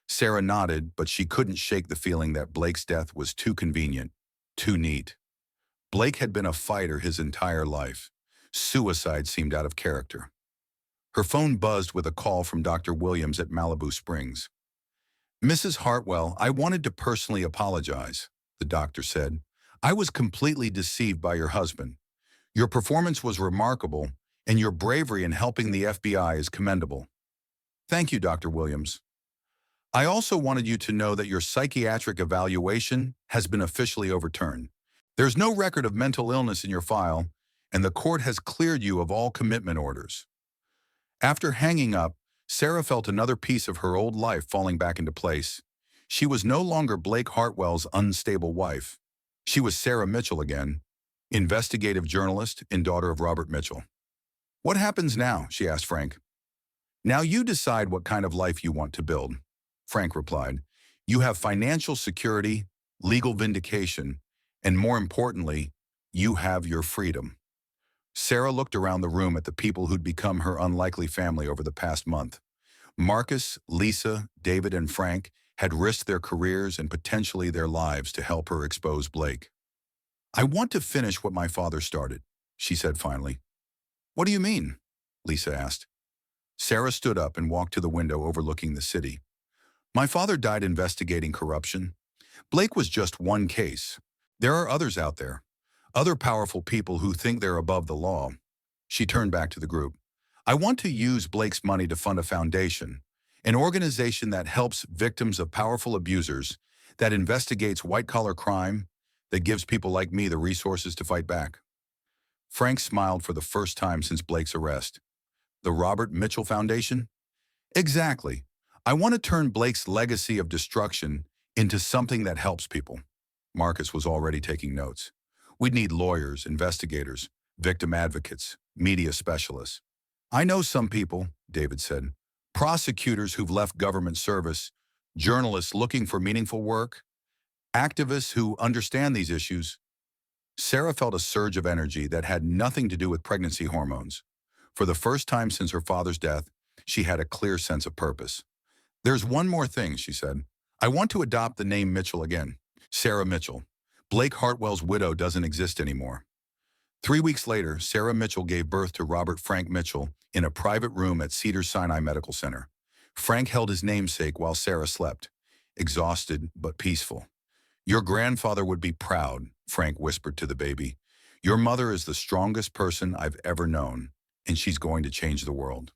Sarah nodded, but she couldn't shake the feeling that Blake's death was too convenient, too neat. Blake had been a fighter his entire life. Suicide seemed out of character. Her phone buzzed with a call from Dr. Williams at Malibu Springs. Mrs. Hartwell, I wanted to personally apologize, the doctor said. I was completely deceived by your husband. Your performance was remarkable, and your bravery in helping the FBI is commendable. Thank you, Dr. Williams. I also wanted you to know that your psychiatric evaluation has been officially overturned. There's no record of mental illness in your file, and the court has cleared you of all commitment orders. After hanging up, Sarah felt another piece of her old life falling back into place. She was no longer Blake Hartwell's unstable wife. She was Sarah Mitchell again, investigative journalist and daughter of Robert Mitchell. What happens now? She asked Frank. Now you decide what kind of life you want to build, Frank replied. You have financial security, legal vindication, and more importantly, you have your freedom. Sarah looked around the room at the people who'd become her unlikely family over the past month. Marcus, Lisa, David, and Frank had risked their careers and potentially their lives to help her expose Blake. I want to finish what my father started, she said finally. What do you mean? Lisa asked. Sarah stood up and walked to the window overlooking the city. My father died investigating corruption. Blake was just one case. There are others out there. Other powerful people who think they're above the law. She turned back to the group. I want to use Blake's money to fund a foundation, an organization that helps victims of powerful abusers, that investigates white-collar crime, that gives people like me the resources to fight back. Frank smiled for the first time since Blake's arrest. The Robert Mitchell Foundation? Exactly. I want to turn Blake's legacy of destruction into something that helps people. Marcus was already taking notes. We'd need lawyers, investigators, victim advocates, media specialists. I know some people, David said. Prosecutors who've left government service, journalists looking for meaningful work, activists who understand these issues. Sarah felt a surge of energy that had nothing to do with pregnancy hormones. For the first time since her father's death, she had a clear sense of purpose. There's one more thing, she said. I want to adopt the name Mitchell again. Sarah Mitchell. Blake Hartwell's widow doesn't exist anymore. 3 weeks later, Sarah Mitchell gave birth to Robert Frank Mitchell in a private room at Cedars-Sinai Medical Center. Frank held his namesake while Sarah slept, exhausted but peaceful. Your grandfather would be proud, Frank whispered to the baby. Your mother is the strongest person I've ever known, and she's going to change the world.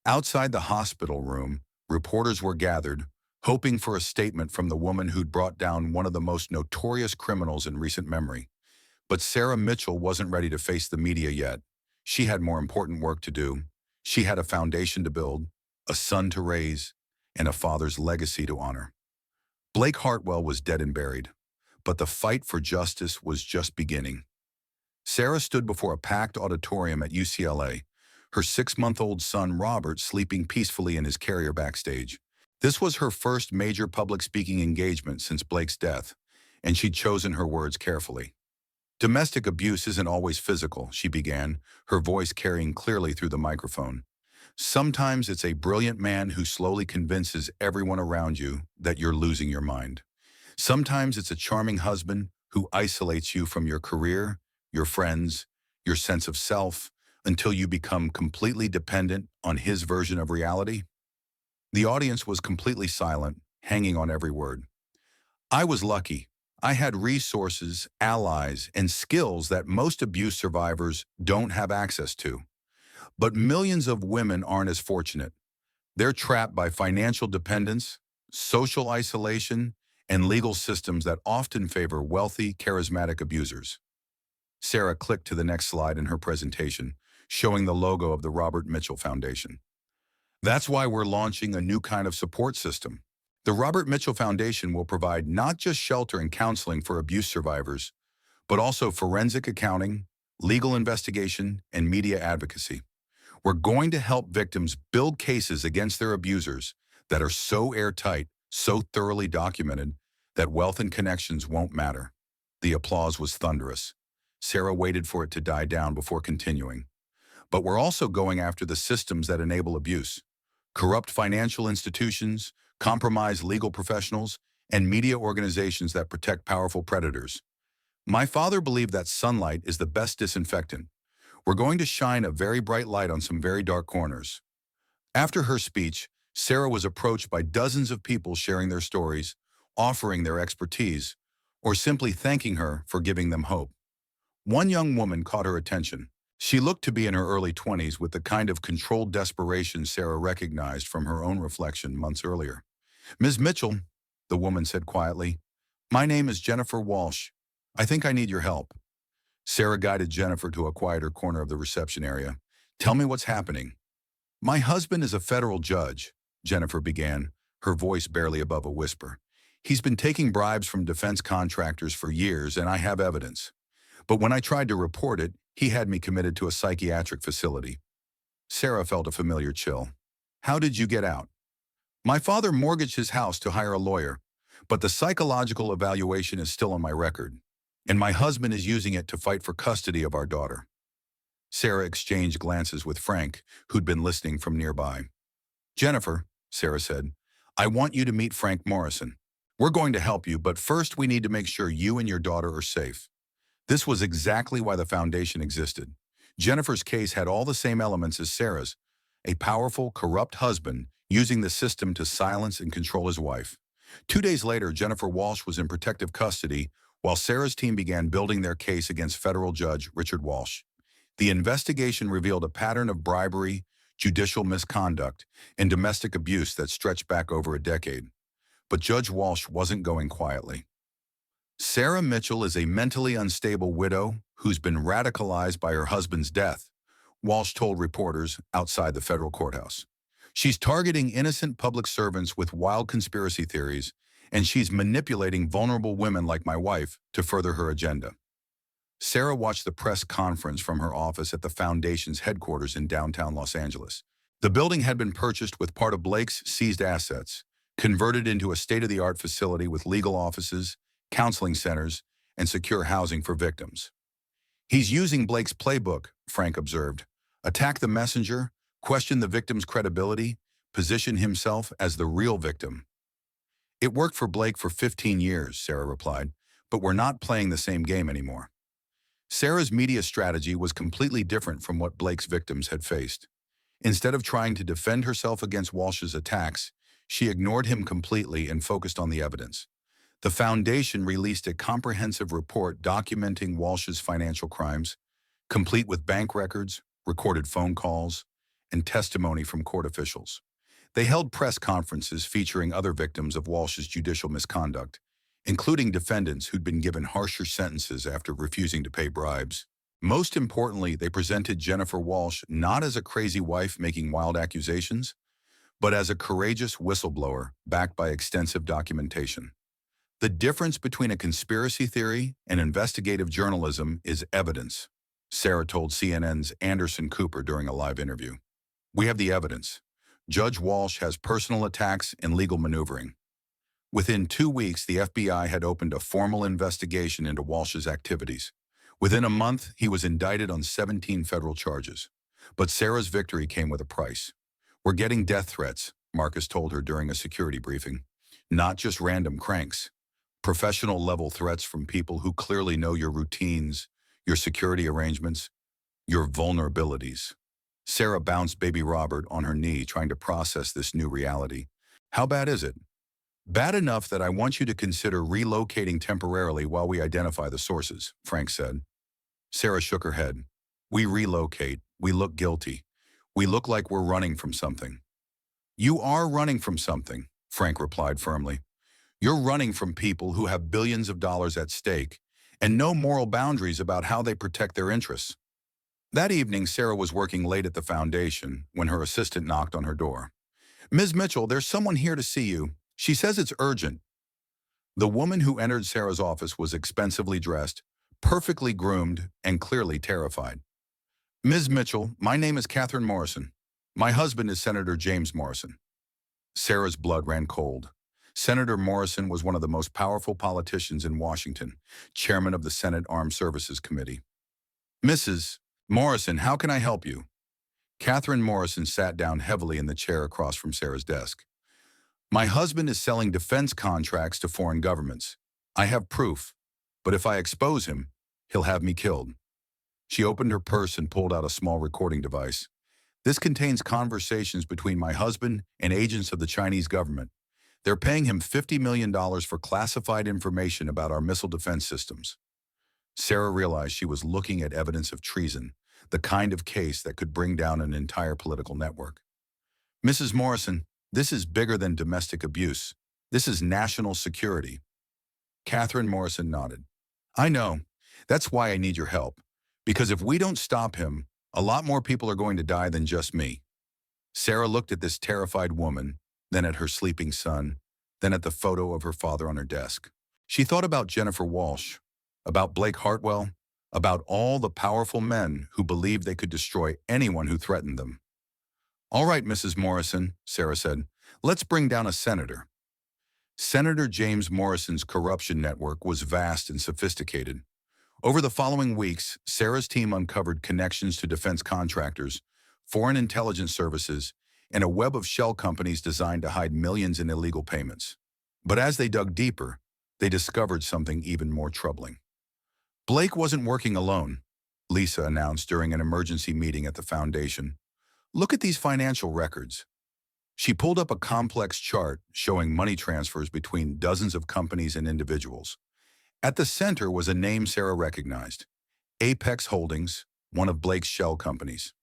Outside the hospital room, reporters were gathered, hoping for a statement from the woman who'd brought down one of the most notorious criminals in recent memory. But Sarah Mitchell wasn't ready to face the media yet. She had more important work to do. She had a foundation to build, a son to raise, and a father's legacy to honor. Blake Hartwell was dead and buried, but the fight for justice was just beginning. Sarah stood before a packed auditorium at UCLA, her 6-month-old son Robert sleeping peacefully in his carrier backstage. This was her first major public speaking engagement since Blake's death, and she'd chosen her words carefully. "Domestic abuse isn't always physical," she began, her voice carrying clearly through the microphone. "Sometimes it's a brilliant man who slowly convinces everyone around you that you're losing your mind. Sometimes it's a charming husband who isolates you from your career, your friends, your sense of self, until you become completely dependent on his version of reality." The audience was completely silent, hanging on every word. I was lucky. I had resources, allies, and skills that most abuse survivors don't have access to. But millions of women aren't as fortunate. They're trapped by financial dependence, social isolation, and legal systems that often favor wealthy, charismatic abusers. Sarah clicked to the next slide in her presentation, showing the logo of the Robert Mitchell Foundation. "That's why we're launching a new kind of support system. The Robert Mitchell Foundation will provide not just shelter and counseling for abuse survivors, but also forensic accounting, legal investigation, and media advocacy. We're going to help victims build cases against their abusers that are so airtight, so thoroughly documented, that wealth and connections won't matter." The applause was thunderous. Sarah waited for it to die down before continuing. "But we're also going after the systems that enable abuse. Corrupt financial institutions, compromised legal professionals, and media organizations that protect powerful predators. My father believed that sunlight is the best disinfectant. We're going to shine a very bright light on some very dark corners." After her speech, Sarah was approached by dozens of people sharing their stories, offering their expertise, or simply thanking her for giving them hope. One young woman caught her attention. She looked to be in her early 20s with the kind of controlled desperation Sarah recognized from her own reflection months earlier. "Ms. Mitchell," the woman said quietly, "my name is Jennifer Walsh. I think I need your help." Sarah guided Jennifer to a quieter corner of the reception area. "Tell me what's happening." "My husband is a federal judge," Jennifer began, her voice barely above a whisper. "He's been taking bribes from defense contractors for years, and I have evidence. But when I tried to report it, he had me committed to a psychiatric facility." Sarah felt a familiar chill. "How did you get out?" "My father mortgaged his house to hire a lawyer, but the psychological evaluation is still on my record, and my husband is using it to fight for custody of our daughter." Sarah exchanged glances with Frank, who'd been listening from nearby. "Jennifer," Sarah said, "I want you to meet Frank Morrison. We're going to help you, but first we need to make sure you and your daughter are safe." This was exactly why the foundation existed. Jennifer's case had all the same elements as Sarah's: a powerful, corrupt husband using the system to silence and control his wife. 2 days later, Jennifer Walsh was in protective custody while Sarah's team began building their case against federal judge Richard Walsh. The investigation revealed a pattern of bribery, judicial misconduct, and domestic abuse that stretched back over a decade. But Judge Walsh wasn't going quietly. "Sarah Mitchell is a mentally unstable widow who's been radicalized by her husband's death," Walsh told reporters outside the federal courthouse. "She's targeting innocent public servants with wild conspiracy theories, and she's manipulating vulnerable women like my wife to further her agenda." Sarah watched the press conference from her office at the foundation's headquarters in downtown Los Angeles. The building had been purchased with part of Blake's seized assets, converted into a state-of-the-art facility with legal offices, counseling centers, and secure housing for victims. "He's using Blake's playbook," Frank observed. "Attack the messenger, question the victim's credibility, position himself as the real victim." "It worked for Blake for 15 years, Sarah replied, "but we're not playing the same game anymore." Sarah's media strategy was completely different from what Blake's victims had faced. Instead of trying to defend herself against Walsh's attacks, she ignored him completely and focused on the evidence. The foundation released a comprehensive report documenting Walsh's financial crimes, complete with bank records, recorded phone calls, and testimony from court officials. They held press conferences featuring other victims of Walsh's judicial misconduct, including defendants who'd been given harsher sentences after refusing to pay bribes. Most importantly, they presented Jennifer Walsh not as a crazy wife making wild accusations, but as a courageous whistleblower backed by extensive documentation. The difference between a conspiracy theory and investigative journalism is evidence, Sarah told CNN's Anderson Cooper during a live interview. We have the evidence. Judge Walsh has personal attacks and legal maneuvering. Within 2 weeks, the FBI had opened a formal investigation into Walsh's activities. Within a month, he was indicted on 17 federal charges. But Sarah's victory came with a price. We're getting death threats, Marcus told her during a security briefing. Not just random cranks. Professional-level threats from people who clearly know your routines, your security arrangements, your vulnerabilities. Sarah bounced baby Robert on her knee, trying to process this new reality. How bad is it? Bad enough that I want you to consider relocating temporarily while we identify the sources, Frank said. Sarah shook her head. We relocate. We look guilty. We look like we're running from something. You are running from something, Frank replied firmly. You're running from people who have billions of dollars at stake and no moral boundaries about how they protect their interests. That evening, Sarah was working late at the foundation when her assistant knocked on her door. Ms. Mitchell, there's someone here to see you. She says it's urgent. The woman who entered Sarah's office was expensively dressed, perfectly groomed, and clearly terrified. Ms. Mitchell, my name is Catherine Morrison. My husband is Senator James Morrison. Sarah's blood ran cold. Senator Morrison was one of the most powerful politicians in Washington, chairman of the Senate Armed Services Committee. Mrs. Morrison, how can I help you? Catherine Morrison sat down heavily in the chair across from Sarah's desk. My husband is selling defense contracts to foreign governments. I have proof, but if I expose him, he'll have me killed. She opened her purse and pulled out a small recording device. This contains conversations between my husband and agents of the Chinese government. They're paying him $50 million for classified information about our missile defense systems. Sarah realized she was looking at evidence of treason, the kind of case that could bring down an entire political network. Mrs. Morrison, this is bigger than domestic abuse. This is national security. Catherine Morrison nodded. I know. That's why I need your help. Because if we don't stop him, a lot more people are going to die than just me. Sarah looked at this terrified woman, then at her sleeping son, then at the photo of her father on her desk. She thought about Jennifer Walsh, about Blake Hartwell, about all the powerful men who believed they could destroy anyone who threatened them. All right, Mrs. Morrison, Sarah said, let's bring down a senator. Senator James Morrison's corruption network was vast and sophisticated. Over the following weeks, Sarah's team uncovered connections to defense contractors, foreign intelligence services, and a web of shell companies designed to hide millions in illegal payments. But as they dug deeper, they discovered something even more troubling. Blake wasn't working alone, Lisa announced during an emergency meeting at the foundation. Look at these financial records. She pulled up a complex chart showing money transfers between dozens of companies and individuals. At the center was a name Sarah recognized, Apex Holdings, one of Blake's shell companies.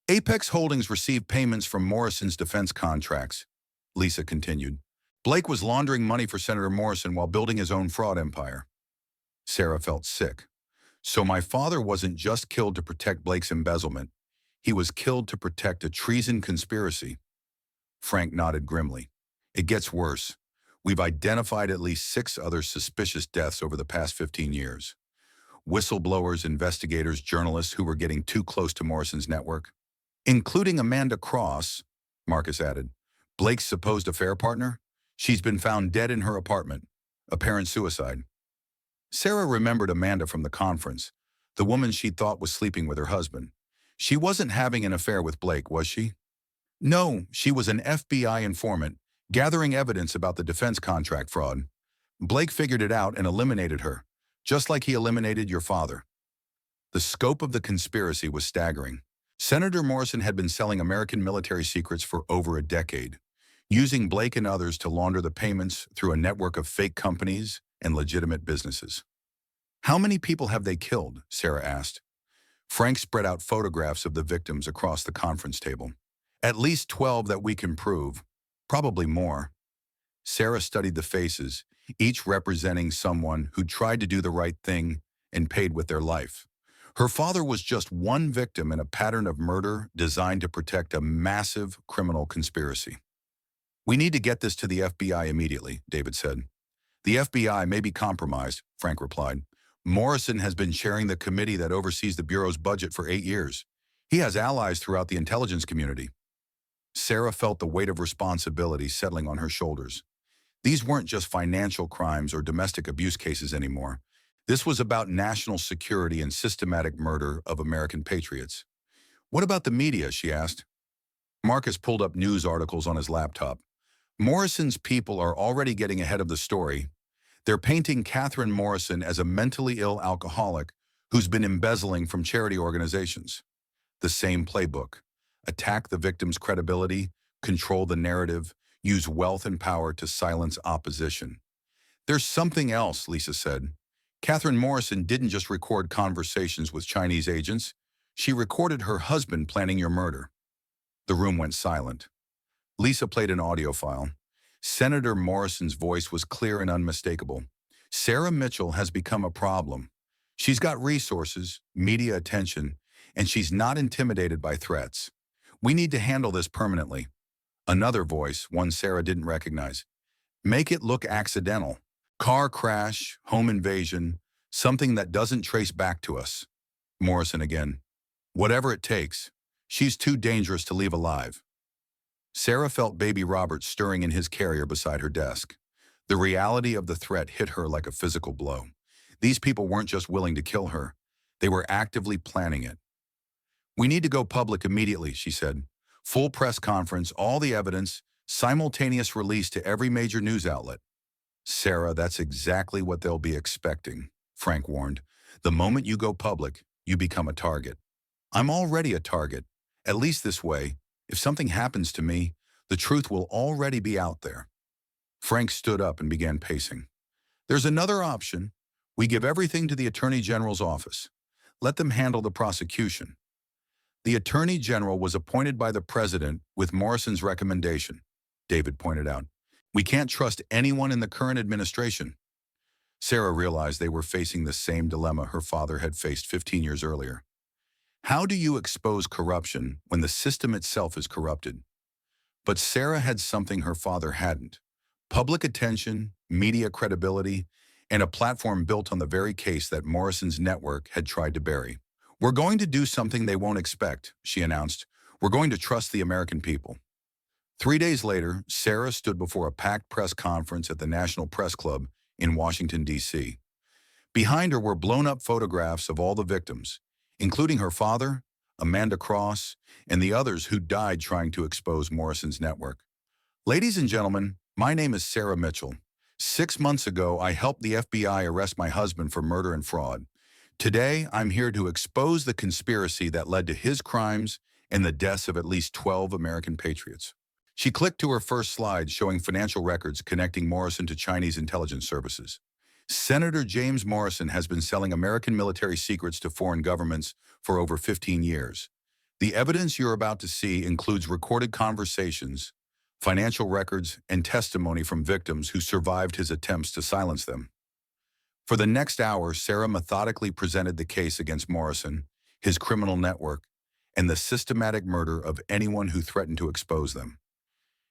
Apex Holdings received payments from Morrison's defense contracts, Lisa continued. Blake was laundering money for Senator Morrison while building his own fraud empire. Sarah felt sick. So my father wasn't just killed to protect Blake's embezzlement. He was killed to protect a treason conspiracy. Frank nodded grimly. It gets worse. We've identified at least 6 other suspicious deaths over the past 15 years. Whistleblowers, investigators, journalists who were getting too close to Morrison's network. Including Amanda Cross, Marcus added. Blake's supposed affair partner? She's been found dead in her apartment. Apparent suicide. Sarah remembered Amanda from the conference, the woman she thought was sleeping with her husband. She wasn't having an affair with Blake, was she? No, she was an FBI informant, gathering evidence about the defense contract fraud. Blake figured it out and eliminated her, just like he eliminated your father. The scope of the conspiracy was staggering. Senator Morrison had been selling American military secrets for over a decade, using Blake and others to launder the payments through a network of fake companies and legitimate businesses. How many people have they killed? Sarah asked. Frank spread out photographs of the victims across the conference table. At least 12 that we can prove. Probably more. Sarah studied the faces, each representing someone who tried to do the right thing and paid with their life. Her father was just one victim in a pattern of murder designed to protect a massive criminal conspiracy. We need to get this to the FBI immediately, David said. The FBI may be compromised, Frank replied. Morrison has been chairing the committee that oversees the Bureau's budget for 8 years. He has allies throughout the intelligence community. Sarah felt the weight of responsibility settling on her shoulders. These weren't just financial crimes or domestic abuse cases anymore. This was about national security and systematic murder of American patriots. What about the media, she asked. Marcus pulled up news articles on his laptop. Morrison's people are already getting ahead of the story. They're painting Catherine Morrison as a mentally ill alcoholic who's been embezzling from charity organizations. The same playbook. Attack the victim's credibility, control the narrative, use wealth and power to silence opposition. There's something else, Lisa said. Catherine Morrison didn't just record conversations with Chinese agents. She recorded her husband planning your murder. The room went silent. Lisa played an audio file. Senator Morrison's voice was clear and unmistakable. Sarah Mitchell has become a problem. She's got resources, media attention, and she's not intimidated by threats. We need to handle this permanently. Another voice, one Sarah didn't recognize. Make it look accidental. Car crash, home invasion, something that doesn't trace back to us. Morrison again. Whatever it takes. She's too dangerous to leave alive. Sarah felt baby Robert stirring in his carrier beside her desk. The reality of the threat hit her like a physical blow. These people weren't just willing to kill her. They were actively planning it. We need to go public immediately, she said. Full press conference, all the evidence, simultaneous release to every major news outlet. Sarah, that's exactly what they'll be expecting, Frank warned. The moment you go public, you become a target. I'm already a target. At least this way, if something happens to me, the truth will already be out there. Frank stood up and began pacing. There's another option. We give everything to the Attorney General's office. Let them handle the prosecution. The Attorney General was appointed by the President with Morrison's recommendation, David pointed out. We can't trust anyone in the current administration. Sarah realized they were facing the same dilemma her father had faced 15 years earlier. How do you expose corruption when the system itself is corrupted? But Sarah had something her father hadn't. Public attention, media credibility, and a platform built on the very case that Morrison's network had tried to bury. We're going to do something they won't expect, she announced. We're going to trust the American people. 3 days later, Sarah stood before a packed press conference at the National Press Club in Washington, D.C. Behind her were blown-up photographs of all the victims, including her father, Amanda Cross, and the others who died trying to expose Morrison's network. Ladies and gentlemen, my name is Sarah Mitchell. 6 months ago, I helped the FBI arrest my husband for murder and fraud. Today, I'm here to expose the conspiracy that led to his crimes and the deaths of at least 12 American patriots. She clicked to her first slide showing financial records connecting Morrison to Chinese intelligence services. Senator James Morrison has been selling American military secrets to foreign governments for over 15 years. The evidence you're about to see includes recorded conversations, financial records, and testimony from victims who survived his attempts to silence them. For the next hour, Sarah methodically presented the case against Morrison, his criminal network, and the systematic murder of anyone who threatened to expose them.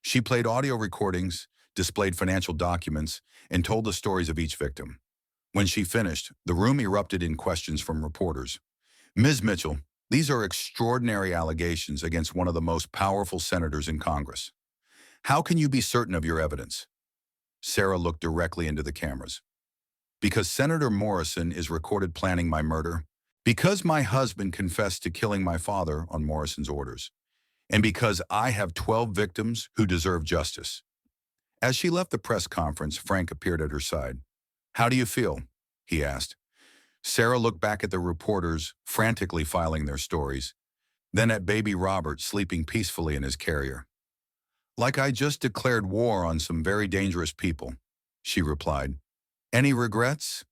She played audio recordings, displayed financial documents, and told the stories of each victim. When she finished, the room erupted in questions from reporters. Ms. Mitchell, these are extraordinary allegations against one of the most powerful senators in Congress. How can you be certain of your evidence? Sarah looked directly into the cameras. Because Senator Morrison is recorded planning my murder, because my husband confessed to killing my father on Morrison's orders, and because I have 12 victims who deserve justice. As she left the press conference, Frank appeared at her side. How do you feel? He asked. Sarah looked back at the reporters, frantically filing their stories, then at baby Robert sleeping peacefully in his carrier. Like I just declared war on some very dangerous people, she replied. Any regrets?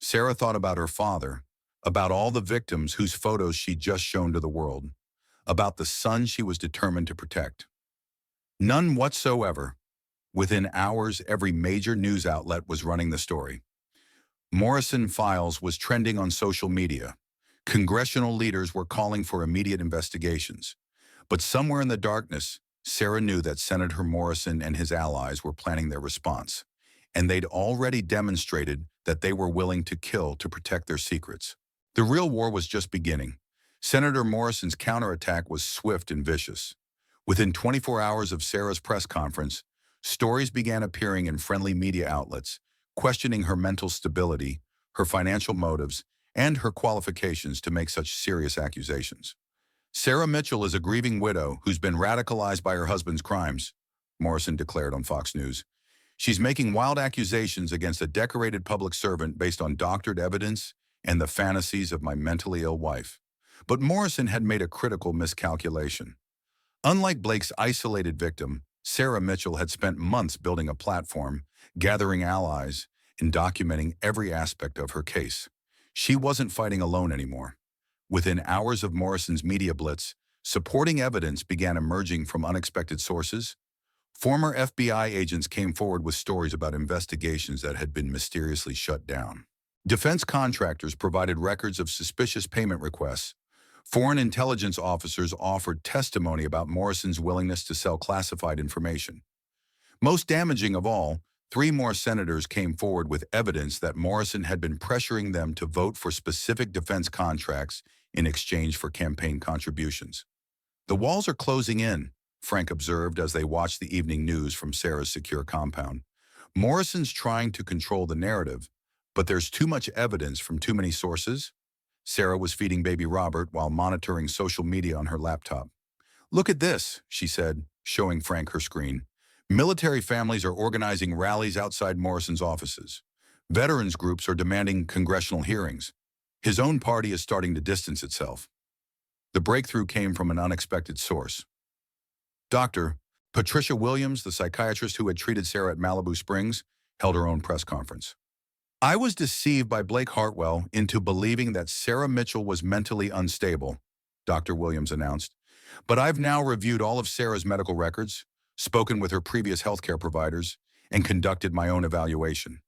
Sarah thought about her father, about all the victims whose photos she'd just shown to the world. about the son she was determined to protect. None whatsoever. Within hours, every major news outlet was running the story. Morrison Files was trending on social media. Congressional leaders were calling for immediate investigations. But somewhere in the darkness, Sarah knew that Senator Morrison and his allies were planning their response, and they'd already demonstrated that they were willing to kill to protect their secrets. The real war was just beginning. Senator Morrison's counterattack was swift and vicious. Within 24 hours of Sarah's press conference, stories began appearing in friendly media outlets, questioning her mental stability, her financial motives, and her qualifications to make such serious accusations. Sarah Mitchell is a grieving widow who's been radicalized by her husband's crimes, Morrison declared on Fox News. She's making wild accusations against a decorated public servant based on doctored evidence and the fantasies of my mentally ill wife. But Morrison had made a critical miscalculation. Unlike Blake's isolated victim, Sarah Mitchell had spent months building a platform, gathering allies, and documenting every aspect of her case. She wasn't fighting alone anymore. Within hours of Morrison's media blitz, supporting evidence began emerging from unexpected sources. Former FBI agents came forward with stories about investigations that had been mysteriously shut down. Defense contractors provided records of suspicious payment requests. Foreign intelligence officers offered testimony about Morrison's willingness to sell classified information. Most damaging of all, 3 more senators came forward with evidence that Morrison had been pressuring them to vote for specific defense contracts in exchange for campaign contributions. The walls are closing in, Frank observed as they watched the evening news from Sarah's secure compound. Morrison's trying to control the narrative, but there's too much evidence from too many sources. Sarah was feeding baby Robert while monitoring social media on her laptop. "Look at this," she said, showing Frank her screen. "Military families are organizing rallies outside Morrison's offices. Veterans groups are demanding congressional hearings. His own party is starting to distance itself." The breakthrough came from an unexpected source. Dr. Patricia Williams, the psychiatrist who had treated Sarah at Malibu Springs, held her own press conference. "I was deceived by Blake Hartwell into believing that Sarah Mitchell was mentally unstable," Dr. Williams announced. "But I've now reviewed all of Sarah's medical records, spoken with her previous healthcare providers, and conducted my own evaluation.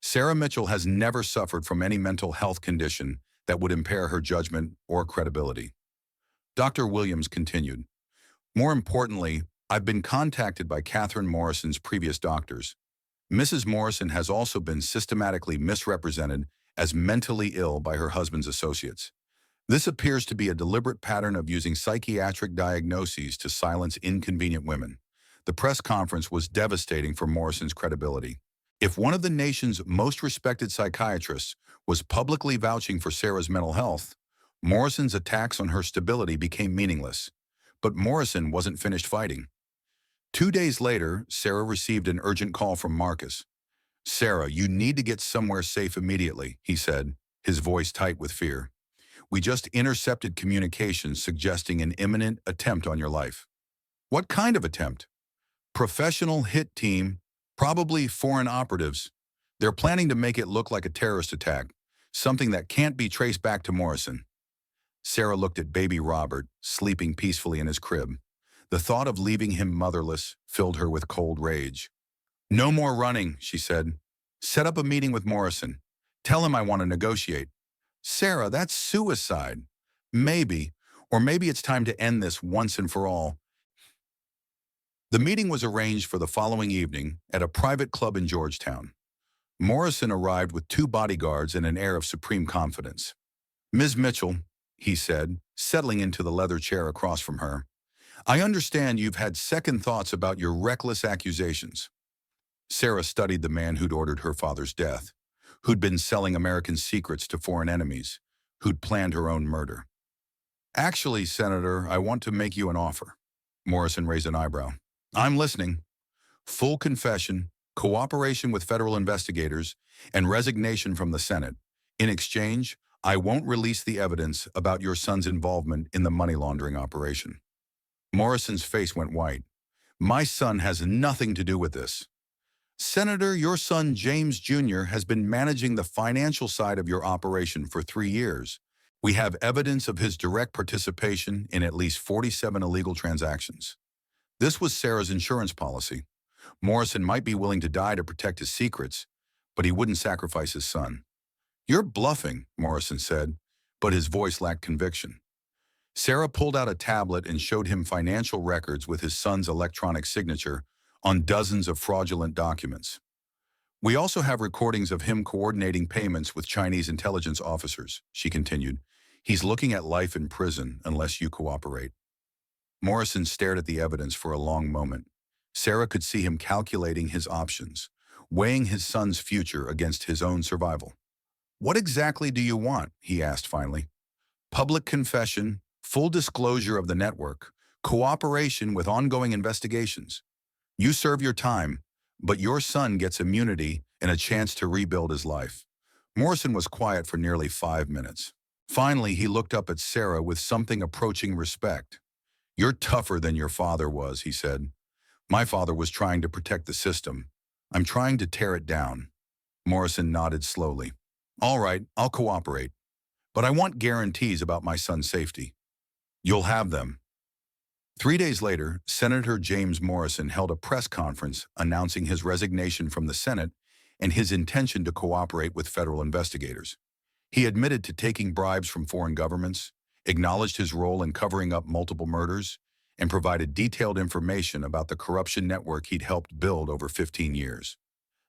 Sarah Mitchell has never suffered from any mental health condition that would impair her judgment or credibility." Dr. Williams continued, "More importantly, I've been contacted by Catherine Morrison's previous doctors. Mrs. Morrison has also been systematically misrepresented as mentally ill by her husband's associates. This appears to be a deliberate pattern of using psychiatric diagnoses to silence inconvenient women." The press conference was devastating for Morrison's credibility. If one of the nation's most respected psychiatrists was publicly vouching for Sarah's mental health, Morrison's attacks on her stability became meaningless. But Morrison wasn't finished fighting. 2 days later, Sarah received an urgent call from Marcus. "Sarah, you need to get somewhere safe immediately," he said, his voice tight with fear. "We just intercepted communications suggesting an imminent attempt on your life." "What kind of attempt?" "Professional hit team, probably foreign operatives. They're planning to make it look like a terrorist attack, something that can't be traced back to Morrison." Sarah looked at baby Robert, sleeping peacefully in his crib. The thought of leaving him motherless filled her with cold rage. "No more running," she said. "Set up a meeting with Morrison. Tell him I want to negotiate." "Sarah, that's suicide." "Maybe. Or maybe it's time to end this once and for all." The meeting was arranged for the following evening at a private club in Georgetown. Morrison arrived with 2 bodyguards and an air of supreme confidence. "Ms. Mitchell," he said, settling into the leather chair across from her, "I understand you've had second thoughts about your reckless accusations." Sarah studied the man who'd ordered her father's death, who'd been selling American secrets to foreign enemies, who'd planned her own murder. "Actually, Senator, I want to make you an offer." Morrison raised an eyebrow. "I'm listening." "Full confession, cooperation with federal investigators, and resignation from the Senate. In exchange, I won't release the evidence about your son's involvement in the money laundering operation." Morrison's face went white. "My son has nothing to do with this." "Senator, your son James Jr. has been managing the financial side of your operation for 3 years. We have evidence of his direct participation in at least 47 illegal transactions. This was Sarah's insurance policy. Morrison might be willing to die to protect his secrets, but he wouldn't sacrifice his son. You're bluffing, Morrison said, but his voice lacked conviction. Sarah pulled out a tablet and showed him financial records with his son's electronic signature on dozens of fraudulent documents. We also have recordings of him coordinating payments with Chinese intelligence officers, she continued. He's looking at life in prison unless you cooperate. Morrison stared at the evidence for a long moment. Sarah could see him calculating his options, weighing his son's future against his own survival. What exactly do you want? He asked finally. Public confession, full disclosure of the network, cooperation with ongoing investigations. You serve your time, but your son gets immunity and a chance to rebuild his life. Morrison was quiet for nearly 5 minutes. Finally, he looked up at Sarah with something approaching respect. You're tougher than your father was, he said. My father was trying to protect the system. I'm trying to tear it down. Morrison nodded slowly. All right, I'll cooperate. But I want guarantees about my son's safety. You'll have them. 3 days later, Senator James Morrison held a press conference announcing his resignation from the Senate and his intention to cooperate with federal investigators. He admitted to taking bribes from foreign governments, acknowledged his role in covering up multiple murders, and provided detailed information about the corruption network he'd helped build over 15 years.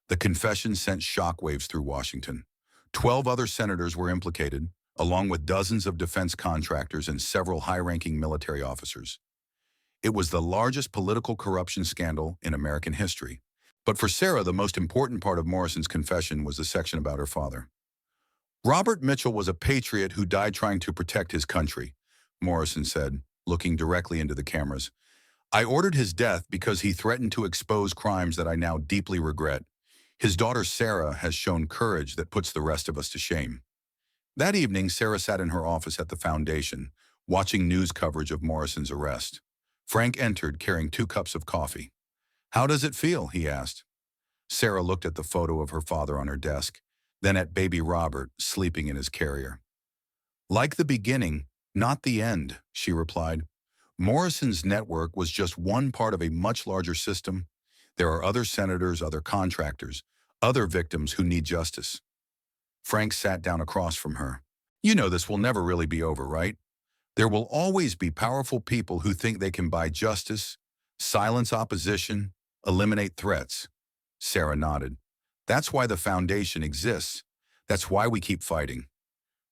The confession sent shockwaves through Washington. 12 other senators were implicated, along with dozens of defense contractors and several high-ranking military officers. It was the largest political corruption scandal in American history. But for Sarah, the most important part of Morrison's confession was the section about her father. Robert Mitchell was a patriot who died trying to protect his country, Morrison said, looking directly into the cameras. I ordered his death because he threatened to expose crimes that I now deeply regret. His daughter Sarah has shown courage that puts the rest of us to shame. That evening, Sarah sat in her office at the foundation, watching news coverage of Morrison's arrest. Frank entered carrying 2 cups of coffee. How does it feel? He asked. Sarah looked at the photo of her father on her desk, then at baby Robert sleeping in his carrier. Like the beginning, not the end, she replied. Morrison's network was just one part of a much larger system. There are other senators, other contractors, other victims who need justice. Frank sat down across from her. You know this will never really be over, right? There will always be powerful people who think they can buy justice, silence opposition, eliminate threats. Sarah nodded. That's why the foundation exists. That's why we keep fighting.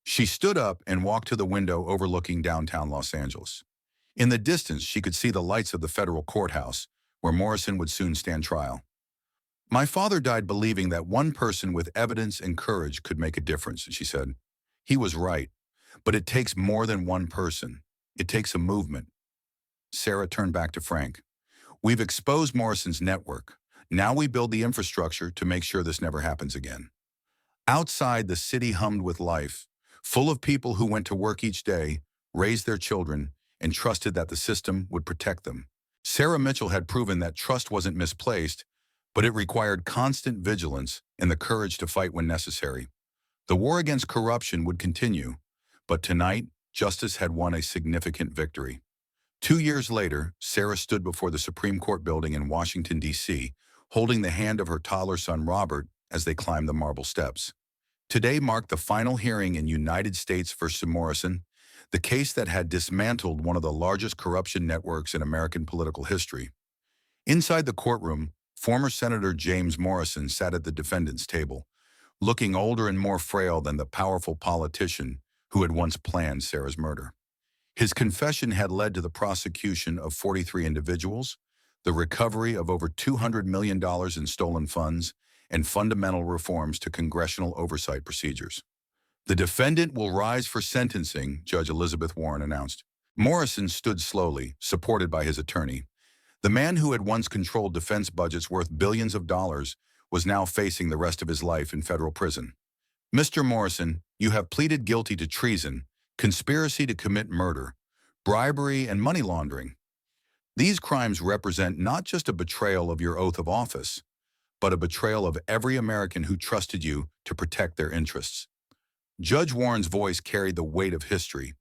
She stood up and walked to the window overlooking downtown Los Angeles. In the distance, she could see the lights of the federal courthouse, where Morrison would soon stand trial. My father died believing that one person with evidence and courage could make a difference, she said. He was right, but it takes more than one person. It takes a movement. Sarah turned back to Frank. We've exposed Morrison's network. Now we build the infrastructure to make sure this never happens again. Outside, the city hummed with life, full of people who went to work each day, raised their children, and trusted that the system would protect them. Sarah Mitchell had proven that trust wasn't misplaced, but it required constant vigilance and the courage to fight when necessary. The war against corruption would continue, but tonight, justice had won a significant victory. 2 years later, Sarah stood before the Supreme Court building in Washington, D.C., holding the hand of her toddler son Robert as they climbed the marble steps. Today marked the final hearing in United States v. Morrison, the case that had dismantled one of the largest corruption networks in American political history. Inside the courtroom, former Senator James Morrison sat at the defendant's table, looking older and more frail than the powerful politician who had once planned Sarah's murder. His confession had led to the prosecution of 43 individuals, the recovery of over $200 million in stolen funds, and fundamental reforms to congressional oversight procedures. The defendant will rise for sentencing, Judge Elizabeth Warren announced. Morrison stood slowly, supported by his attorney. The man who had once controlled defense budgets worth billions of dollars was now facing the rest of his life in federal prison. Mr. Morrison, you have pleaded guilty to treason, conspiracy to commit murder, bribery, and money laundering. These crimes represent not just a betrayal of your oath of office, but a betrayal of every American who trusted you to protect their interests. Judge Warren's voice carried the weight of history.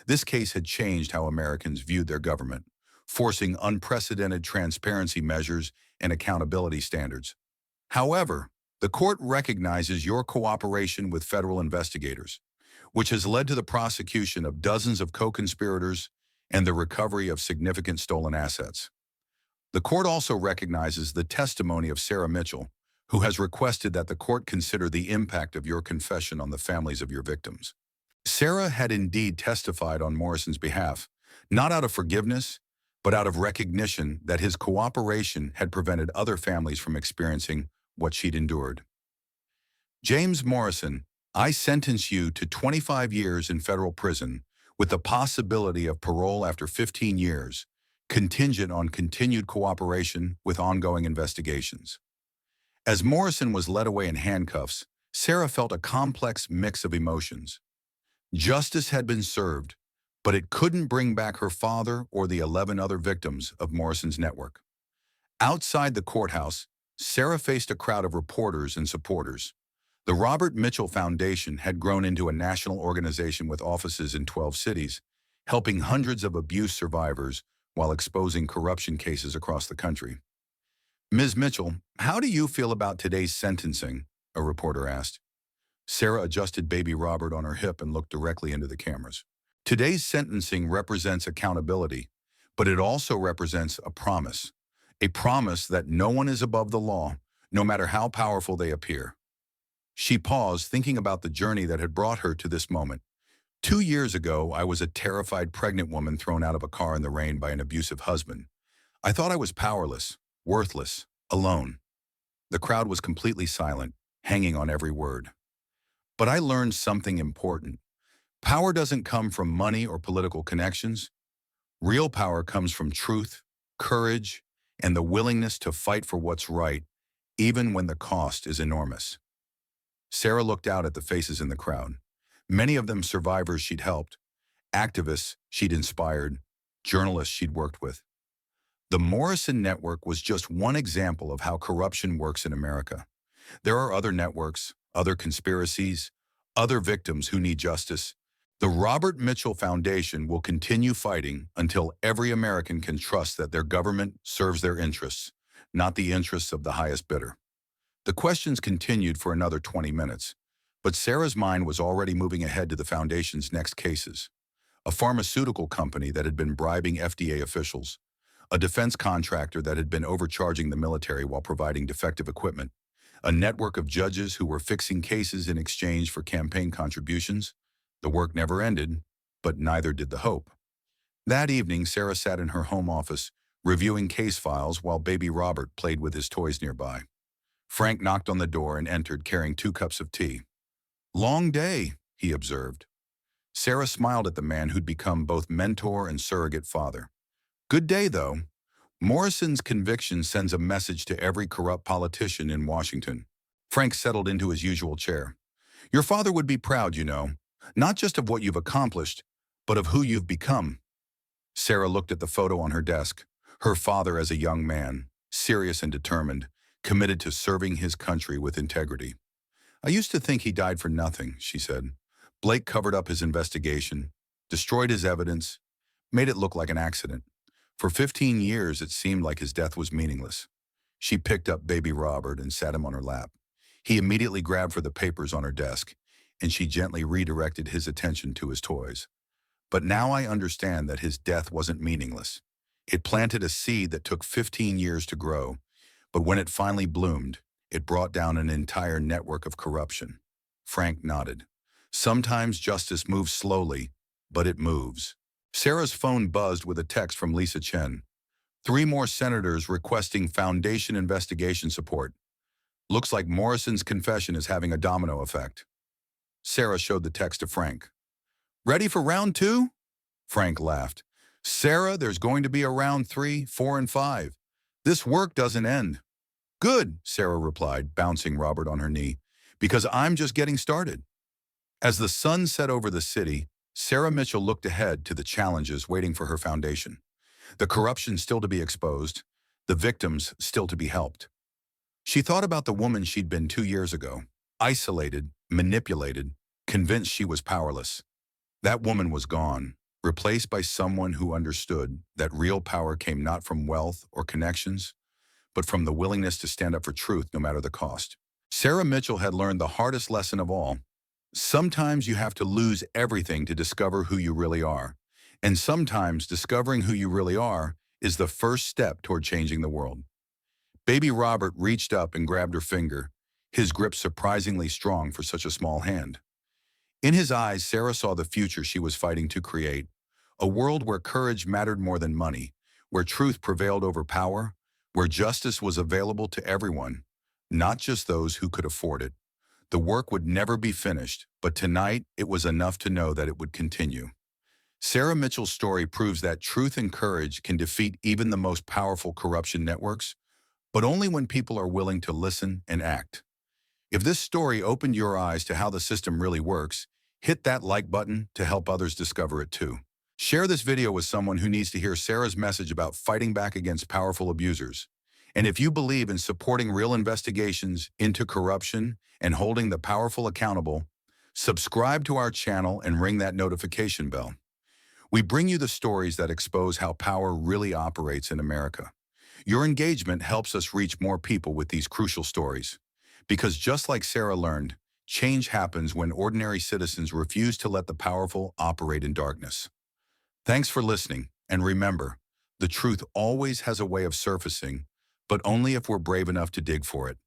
This case had changed how Americans viewed their government, forcing unprecedented transparency measures and accountability standards. However, the court recognizes your cooperation with federal investigators, which has led to the prosecution of dozens of co-conspirators and the recovery of significant stolen assets. The court also recognizes the testimony of Sarah Mitchell, who has requested that the court consider the impact of your confession on the families of your victims. Sarah had indeed testified on Morrison's behalf, not out of forgiveness, but out of recognition that his cooperation had prevented other families from experiencing what she'd endured. James Morrison, I sentence you to 25 years in federal prison with the possibility of parole after 15 years, contingent on continued cooperation with ongoing investigations. As Morrison was led away in handcuffs, Sarah felt a complex mix of emotions. Justice had been served, but it couldn't bring back her father or the 11 other victims of Morrison's network. Outside the courthouse, Sarah faced a crowd of reporters and supporters. The Robert Mitchell Foundation had grown into a national organization with offices in 12 cities, helping hundreds of abuse survivors while exposing corruption cases across the country. Ms. Mitchell, how do you feel about today's sentencing? A reporter asked. Sarah adjusted baby Robert on her hip and looked directly into the cameras. Today's sentencing represents accountability, but it also represents a promise that no one is above the law, no matter how powerful they appear. She paused, thinking about the journey that had brought her to this moment. 2 years ago, I was a terrified pregnant woman thrown out of a car in the rain by an abusive husband. I thought I was powerless, worthless, alone. The crowd was completely silent, hanging on every word. But I learned something important. Power doesn't come from money or political connections. Real power comes from truth, courage, and the willingness to fight for what's right, even when the cost is enormous. Sarah looked out at the faces in the crowd. Many of them survivors she'd helped, activists she'd inspired, journalists she'd worked with. The Morrison Network was just one example of how corruption works in America. There are other networks, other conspiracies, other victims who need justice. The Robert Mitchell Foundation will continue fighting until every American can trust that their government serves their interests, not the interests of the highest bidder. The questions continued for another 20 minutes, but Sarah's mind was already moving ahead to the Foundation's next cases. A pharmaceutical company that had been bribing FDA officials, a defense contractor that had been overcharging the military while providing defective equipment, a network of judges who were fixing cases in exchange for campaign contributions. The work never ended, but neither did the hope. That evening, Sarah sat in her home office, reviewing case files while baby Robert played with his toys nearby. Frank knocked on the door and entered carrying 2 cups of tea. "Long day," he observed. Sarah smiled at the man who'd become both mentor and surrogate father. "Good day, though. Morrison's conviction sends a message to every corrupt politician in Washington." Frank settled into his usual chair. "Your father would be proud, you know, not just of what you've accomplished, but of who you've become." Sarah looked at the photo on her desk, her father as a young man, serious and determined, committed to serving his country with integrity. "I used to think he died for nothing," she said. "Blake covered up his investigation, destroyed his evidence, made it look like an accident. For 15 years, it seemed like his death was meaningless." She picked up baby Robert and sat him on her lap. He immediately grabbed for the papers on her desk, and she gently redirected his attention to his toys. "But now I understand that his death wasn't meaningless. It planted a seed that took 15 years to grow, but when it finally bloomed, it brought down an entire network of corruption." Frank nodded. "Sometimes justice moves slowly, but it moves." Sarah's phone buzzed with a text from Lisa Chen. 3 more senators requesting Foundation investigation support. Looks like Morrison's confession is having a domino effect. Sarah showed the text to Frank. "Ready for round 2? Frank laughed. "Sarah, there's going to be a round 3, 4, and 5. This work doesn't end." "Good," Sarah replied, bouncing Robert on her knee, "because I'm just getting started." As the sun set over the city, Sarah Mitchell looked ahead to the challenges waiting for her foundation. The corruption still to be exposed, the victims still to be helped. She thought about the woman she'd been 2 years ago, isolated, manipulated, convinced she was powerless. That woman was gone, replaced by someone who understood that real power came not from wealth or connections, but from the willingness to stand up for truth no matter the cost. Sarah Mitchell had learned the hardest lesson of all. Sometimes you have to lose everything to discover who you really are. And sometimes discovering who you really are is the first step toward changing the world. Baby Robert reached up and grabbed her finger, his grip surprisingly strong for such a small hand. In his eyes, Sarah saw the future she was fighting to create, a world where courage mattered more than money, where truth prevailed over power, where justice was available to everyone, not just those who could afford it. The work would never be finished, but tonight it was enough to know that it would continue. Sarah Mitchell's story proves that truth and courage can defeat even the most powerful corruption networks, but only when people are willing to listen and act. If this story opened your eyes to how the system really works, hit that like button to help others discover it too. Share this video with someone who needs to hear Sarah's message about fighting back against powerful abusers. And if you believe in supporting real investigations into corruption and holding the powerful accountable, subscribe to our channel and ring that notification bell. We bring you the stories that expose how power really operates in America. Your engagement helps us reach more people with these crucial stories. Because just like Sarah learned, change happens when ordinary citizens refuse to let the powerful operate in darkness. Thanks for listening, and remember, the truth always has a way of surfacing, but only if we're brave enough to dig for it.